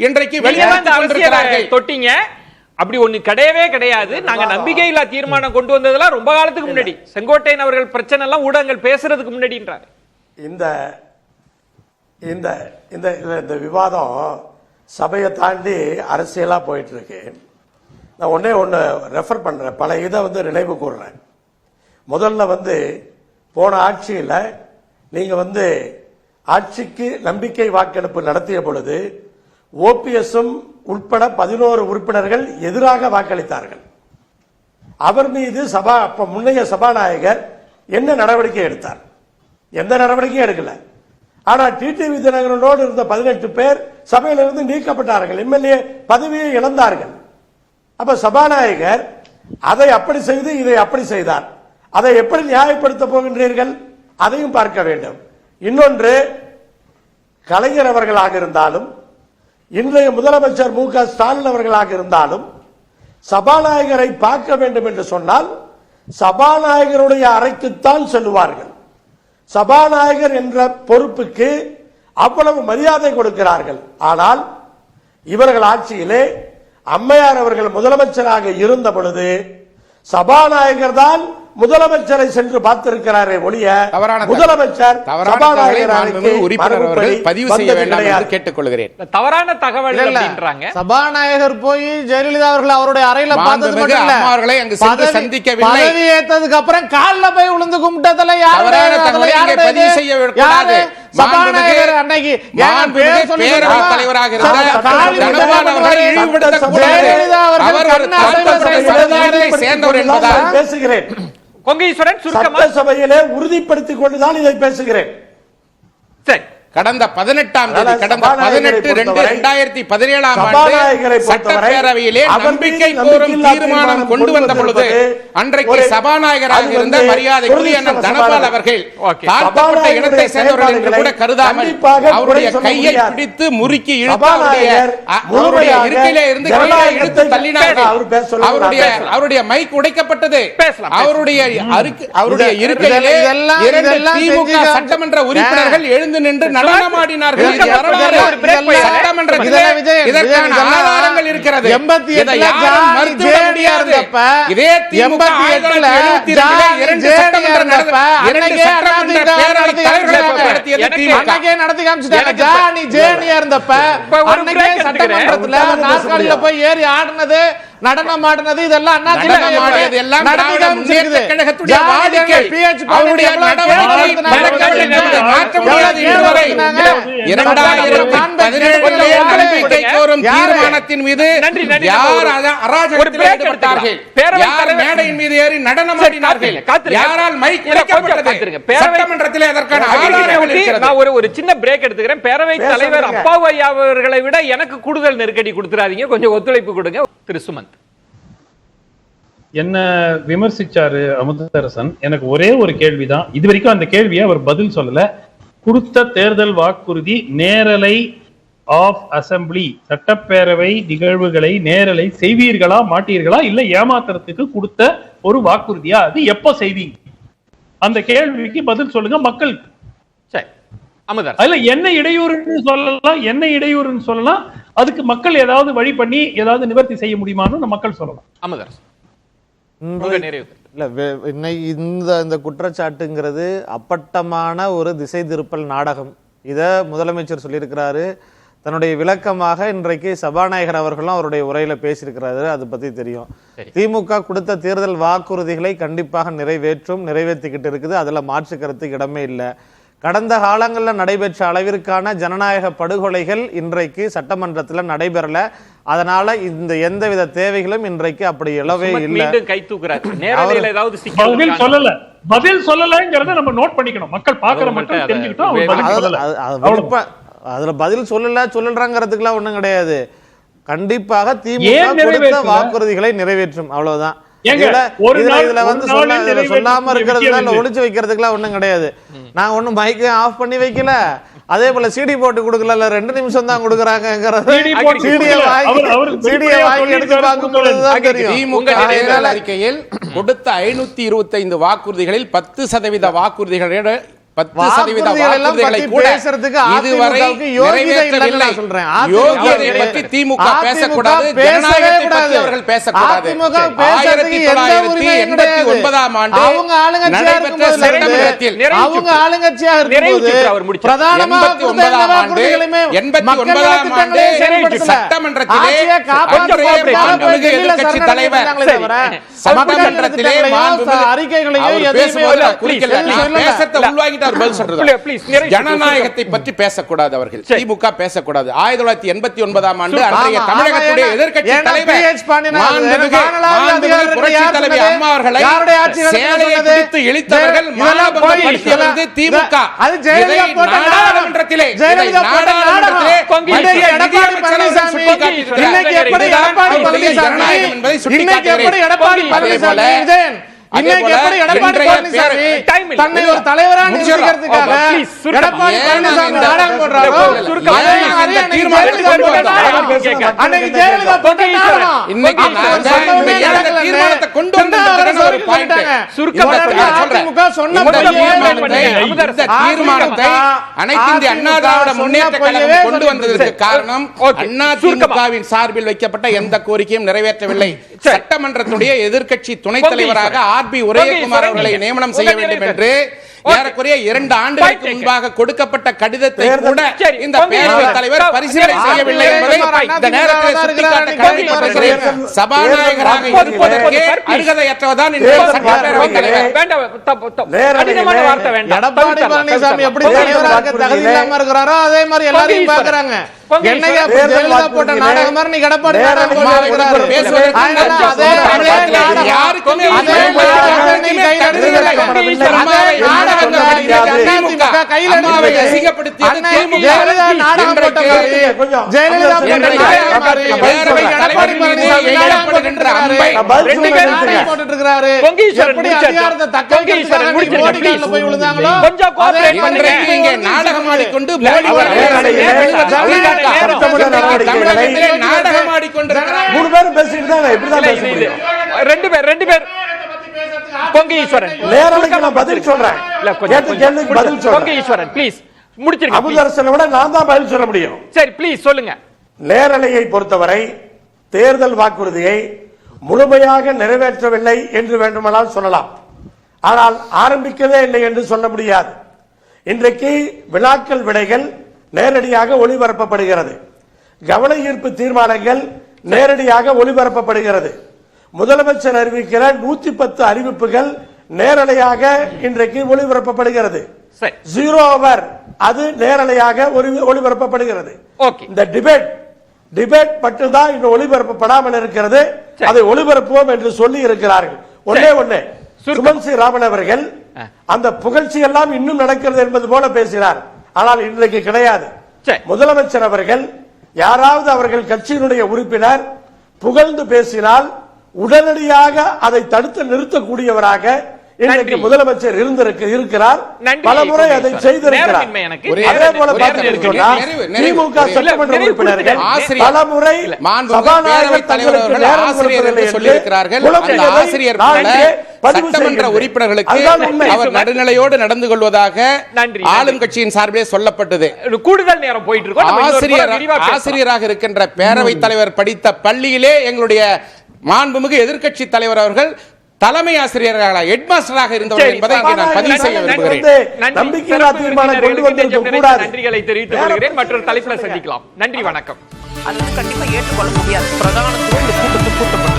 இன்றைக்கு வெளியாகிறார்கள். தொட்டிங்க அப்படி ஒண்ணு கிடையவே கிடையாது. நாங்க நம்பிக்கையில்லா தீர்மானம் கொண்டு வந்ததெல்லாம் ரொம்ப காலத்துக்கு முன்னாடி, செங்கோட்டையன் அவர்கள் பிரச்சனை எல்லாம் ஊடகங்கள் பேசுறதுக்கு முன்னாடின்றார். இந்த விவாதம் சபையை தாண்டி அரசியலா போயிட்டு இருக்கு. நான் ஒன்னு ரெஃபர் பண்றேன், பல இதை நினைவு கூறுறேன். முதல்ல போன ஆட்சியில் நீங்க ஆட்சிக்கு நம்பிக்கை வாக்கெடுப்பு நடத்திய பொழுது ஓபிஎஸும் உட்பட 11 உறுப்பினர்கள் எதிராக வாக்களித்தார்கள். அவர் மீது முன்னைய சபாநாயகர் என்ன நடவடிக்கை எடுத்தார்? எந்த நடவடிக்கையும் எடுக்கல. ஆனா டிடிவி தினகரனோடு இருந்த 18 பேர் சபையிலிருந்து நீக்கப்பட்டார்கள், எம்எல்ஏ பதவியை இழந்தார்கள். அப்ப சபாநாயகர் அதை அப்படி செய்து இதை அப்படி செய்தார். அதை எப்படி நியாயப்படுத்த போகின்றீர்கள்? அதையும் பார்க்க வேண்டும். இன்னொன்று, கலைஞர் அவர்களாக இருந்தாலும் இன்றைய முதலமைச்சர் மு க ஸ்டாலின் அவர்களாக இருந்தாலும் சபாநாயகரை பார்க்க வேண்டும் என்று சொன்னால் சபாநாயகருடைய அறைக்குத்தான் செல்லுவார்கள். சபாநாயகர் என்ற பொறுப்புக்கு அவ்வளவு மரியாதை கொடுக்கிறார்கள். ஆனால் இவர்கள் ஆட்சியிலே அம்மையார் அவர்கள் முதலமைச்சராக இருந்த பொழுது சபாநாயகர் தான் முதலமைச்சரை சென்று பார்த்திருக்கிறாரே ஒழிய முதலமைச்சர் பதிவு செய்ய வேண்டாம் என்று கேட்டுக்கொள்கிறேன். தவறான தகவல் அப்படின்றாங்க. சபாநாயகர் போய் ஜெயலலிதா அவர்கள் அவருடைய அறையில பார்த்தது மட்டும் இல்ல, அவர்களை அங்கு சென்று சந்திக்கவில்லை. பதவி ஏற்றதுக்கு அப்புறம் கால்ல போய் விழுந்து கும்பிட்டதுல பதிவு செய்ய கூடாது. சபாநாயகர் அன்னைக்கு பேரவைத் தலைவராக இருந்த ஜெயலலிதா அவர்கள் சேர்ந்தவர் என்பதால் பேசுகிறேன். கொங்கீஸ்வரன் சட்டசபையிலே உறுதிப்படுத்திக் கொண்டுதான் இதை பேசுகிறேன். சரி, கடந்த 18ஆம் தேதி கடந்த 18/2/2017 ஆண்டு சட்டப்பேரவையிலே நம்பிக்கை கோரும் தீர்மானம் கொண்டு வந்த பொழுது அன்றைக்கு சபாநாயகராக இருந்த மரியாதைக்குரிய அண்ணன் தனபால் அவர்கள் தாழ்த்தப்பட்ட இனத்தை சேர்ந்தவர்கள் என்று கூட கருதாமல் அவருடைய கையை பிடித்து முறுக்கி இழுத்து அவருடைய இருக்கையிலே இருந்து கையை இழுத்து தள்ளினார்கள். அவருடைய மைக் உடைக்கப்பட்டது. அவருடைய இருக்கையிலே 2 திமுக சட்டமன்ற உறுப்பினர்கள் எழுந்து நின்று நடனமாடினார்கள். இதற்கான ஆதாரங்கள் இருக்கிறது. இதை யாரும் மறுத்துவிட முடியாது. இதே திமுக 2 சட்டமன்ற பேரவைத் தலைவர்களை நடத்தி காமிச்சிட்டாங்க. ஜானி ஜேனியா இருந்தப்ப அன்னைக்கே சட்டமன்றத்துல நாற்காலியில போய் ஏறி ஆடுனது, நடனம் ஆடுனது, இதெல்லாம் தீர்மானத்தின் மீது யார் அராஜகத்தில் ஈடுபட்டார்கள், யார் மேடையின் மீது ஏறி நடனமாடினார்கள், யாரால் மைக் உடைக்கப்பட்டது, சட்டமன்றத்தில் அதற்கான ஆதாரங்கள் இருக்கிறது. நான் ஒரு சின்ன பிரேக் எடுத்துக்கிறேன். பேரவைத் தலைவர் அப்பாவு ஐயா அவர்களை விட எனக்கு கூடுதல் நெருக்கடி கொடுத்துறாதீங்க, கொஞ்சம் ஒத்துழைப்பு கொடுங்க. திரு சுமந்த் என்ன விமர்சிச்சாரு அமுதரசன். எனக்கு ஒரே ஒரு கேள்விதான், இது வரைக்கும் அந்த கேள்வியை அவர் பதில் சொல்லல. கொடுத்த தேர்தல் வாக்குறுதி நேரலை ஆஃப் அசம்பிளி, சட்டப்பேரவை நிகழ்வுகளை நேரலை செய்வீர்களா மாட்டீர்களா, இல்ல ஏமாத்துறதுக்கு கொடுத்த ஒரு வாக்குறுதியா, அது எப்ப செய்வீங்க? அந்த கேள்விக்கு பதில் சொல்லுங்க மக்களுக்கு. அதுல என்ன இடையூறுன்னு சொல்லலாம், அதுக்கு மக்கள் ஏதாவது வழி பண்ணி ஏதாவது நிவர்த்தி செய்ய முடியுமான்னு மக்கள் சொல்லலாம். அமுதரசன் இந்த குற்றச்சாட்டுங்கிறது அப்பட்டமான ஒரு திசை திருப்பல் நாடகம். இத முதலமைச்சர் சொல்லியிருக்கிறாரு. தன்னுடைய விளக்கமாக இன்றைக்கு சபாநாயகர் அவர்களும் அவருடைய உரையில பேசியிருக்கிறாரு. அது பத்தி தெரியும். திமுக கொடுத்த தேர்தல் வாக்குறுதிகளை கண்டிப்பாக நிறைவேற்றிக்கிட்டு இருக்குது. அதுல மாற்று கருத்துக்கு இடமே இல்லை. கடந்த காலங்களில் நடைபெற்ற அளவிற்கான ஜனநாயக படுகொலைகள் இன்றைக்கு சட்டமன்றத்தில் நடைபெறல. அதனால இந்த எந்தவித தேவைகளும் இன்றைக்கு அப்படி எழவே இல்லை. பதில் சொல்லலங்கிறத நம்ம நோட் பண்ணிக்கணும். மக்கள் பார்க்கிற மக்கள் தெரிஞ்சுக்கிட்டோம். அதுல பதில் சொல்லலங்கிறதுக்குலாம் ஒண்ணும் கிடையாது. கண்டிப்பாக திமுக கொடுத்த வாக்குறுதிகளை நிறைவேற்றும், அவ்வளவுதான். சொல்லாம இருக்கிறதுல ஒளிச்சு வைக்கிறதுக்குலாம் ஒண்ணும் கிடையாது. நான் ஒண்ணும் மைக்க ஆஃப் பண்ணி வைக்கல, அதே போல சிடி போட்டு கொடுக்கல, 2 நிமிஷம் தான் கொடுக்குறாங்க. அறிக்கையில் கொடுத்த 525 வாக்குறுதிகளில் 10% வாக்குறுதிகளோட 10% வாக்குறுதிகளை கூட இதுவரை நிறைவேற்றவில்லை. யோகியதை பற்றி திமுக பேசக்கூடாது, ஜனநாயகத்தை பற்றி அவர்கள் பேசக்கூடாது. 1989ஆம் ஆண்டு நடைபெற்ற சட்டமன்றத்தில் 89ஆம் ஆண்டு சட்டமன்றத்திலே எதிர்க்கட்சி தலைவர் சட்டமன்றத்திலே பேசத்தை உள்வாங்கிட்டார். அவர் பதில் சொல்றது. Please, நிறைவு ஜனநாயகத்தை பற்றி பேசக்கூடாது அவர்கள். சரி. திமுக பேசக்கூடாது. 1989ஆம் ஆண்டு ஆமா, அன்றைய தமிழகத்துடைய ஆமா, எதிர்க்கட்சி ஏன்னா தலைவர் PH பாண்டியனார் மாண்புமிகு புரட்சித் தலைவி அம்மா அவர்களை சேலையை பிடித்து இழுத்தவர்கள் மானபங்கப்படுத்தியது திமுக. இதை நாடாளுமன்றத்திலே இன்னைக்கு எப்படி எடப்பாடி பழனிசாமி தன்னை ஒரு தலைவரா நிறுத்திக்கிறதுக்காக எடப்பாடி பழனிசாமி நாடகம் போடுறாரோ அதே தீர்மானத்தை கொண்டு வந்தார். அன்னைக்கு ஜெயலலிதா போட்ட நாடகம் இன்னைக்கு தீர்மானத்தை கொண்டு வந்தது ஒரு பாயிண்ட். அதிமுக சொன்ன இந்த தீர்மானத்தை அனைத்து இந்திய அண்ணா திராவிட முன்னேற்ற கழகம் கொண்டு வந்ததற்கு காரணம் அதிமுகவின் சார்பில் வைக்கப்பட்ட எந்த கோரிக்கையும் நிறைவேற்றவில்லை. சட்டமன்றத்துடைய எதிர்க்கட்சி துணைத் தலைவராக ஆர்பி உதயகுமார் அவர்களை நியமனம் செய்ய வேண்டும் என்று ஏறக்குறைய 2 ஆண்டுகளுக்கு முன்பாக கொடுக்கப்பட்ட கடிதத்தை கூட இந்த பேரவைத் தலைவர் பரிசீலனை செய்யவில்லை என்பதை இந்த நேரத்தில் சுட்டிக்காட்ட கடமைப்பட்டிருக்கிறேன். சபாநாயகராக இருப்பதற்கே அருகதையற்றவர்தான் இந்த சட்டப்பேரவைத் தலைவர். எடப்பாடி பழனிசாமி எப்படி தலைவராக தகுதி இல்லாம இருக்கிறாரோ அதே மாதிரி எல்லாரையும் பாக்குறாங்க. என்னையா ஜெயலலிதா போட்ட நாடகம் மாதிரி நீ எடப்பாடி நாடகம் போடுறாரு. நாடகமாடிக்கொண்டு பதில் சொல்றேன். சொல்ல முடியும். சரி, ப்ளீஸ் சொல்லுங்க. நேரலையை பொறுத்தவரை தேர்தல் வாக்குறுதியை முழுமையாக நிறைவேற்றவில்லை என்று வேண்டுமானால் சொல்லலாம். ஆனால் ஆரம்பிக்கவே இல்லை என்று சொல்ல முடியாது. இன்றைக்கு வினாக்கள் விடைகள் நேரடியாக ஒளிபரப்பப்படுகிறது. கவன ஈர்ப்பு தீர்மானங்கள் நேரடியாக ஒளிபரப்பப்படுகிறது. முதலமைச்சர் அறிவிக்கிற 110 அறிவிப்புகள் நேரலையாக இன்றைக்கு ஒளிபரப்பப்படுகிறது. 0 ஹவர் அது நேரலையாக ஒளிபரப்பப்படுகிறது. இந்த டிபேட் மட்டும்தான் இன்னும் ஒளிபரப்பப்படாமல் இருக்கிறது. அதை ஒளிபரப்புவோம் என்று சொல்லி இருக்கிறார்கள். ஒன்னே சுமன் சி ராமன் அவர்கள் அந்த புகழ்ச்சி எல்லாம் இன்னும் நடக்கிறது என்பது போல பேசினார். ஆனால் இன்றைக்கு கிடையாது. முதலமைச்சர் அவர்கள் யாராவது அவர்கள் கட்சியினுடைய உறுப்பினர் புகழ்ந்து பேசினால் உடனடியாக அதை தடுத்து நிறுத்தக்கூடியவராக இன்றைக்கு முதலமைச்சர் இருக்கிறார். பல முறை அதை செய்திருக்கிறார். அதே போல திமுக சட்டமன்ற உறுப்பினர்கள் பல முறை சபாநாயகர் தலைவர்கள் ஆசிரியர்கள் சொல்லியிருக்கிறார்கள். ஆசிரியர் சட்டமன்ற உறுப்பினர்களுக்கு அவர் நடுநிலையோடு நடந்து கொள்வதாக ஆளும் கட்சியின் சார்பிலே சொல்லப்பட்டது. கூடுதல் நேரம் போயிட்டு இருக்கு. ஆசிரியராக இருக்கின்ற பேரவைத் தலைவர் படித்த பள்ளியிலே எங்களுடைய மாண்புமிகு எதிர்க்கட்சி தலைவர் அவர்கள் தலைமை ஆசிரியராக ஹெட்மாஸ்டராக இருந்தவர் என்பதை நான் பதிவு செய்ய விரும்புகிறேன். நன்றிகளை தெரிவித்துக் கொள்கிறேன். மற்றொரு தலைப்பில் சந்திக்கலாம். நன்றி, வணக்கம். அது கண்டிப்பா ஏற்றுக்கொள்ள முடியாது. பிரதான கூட்டப்பட்டு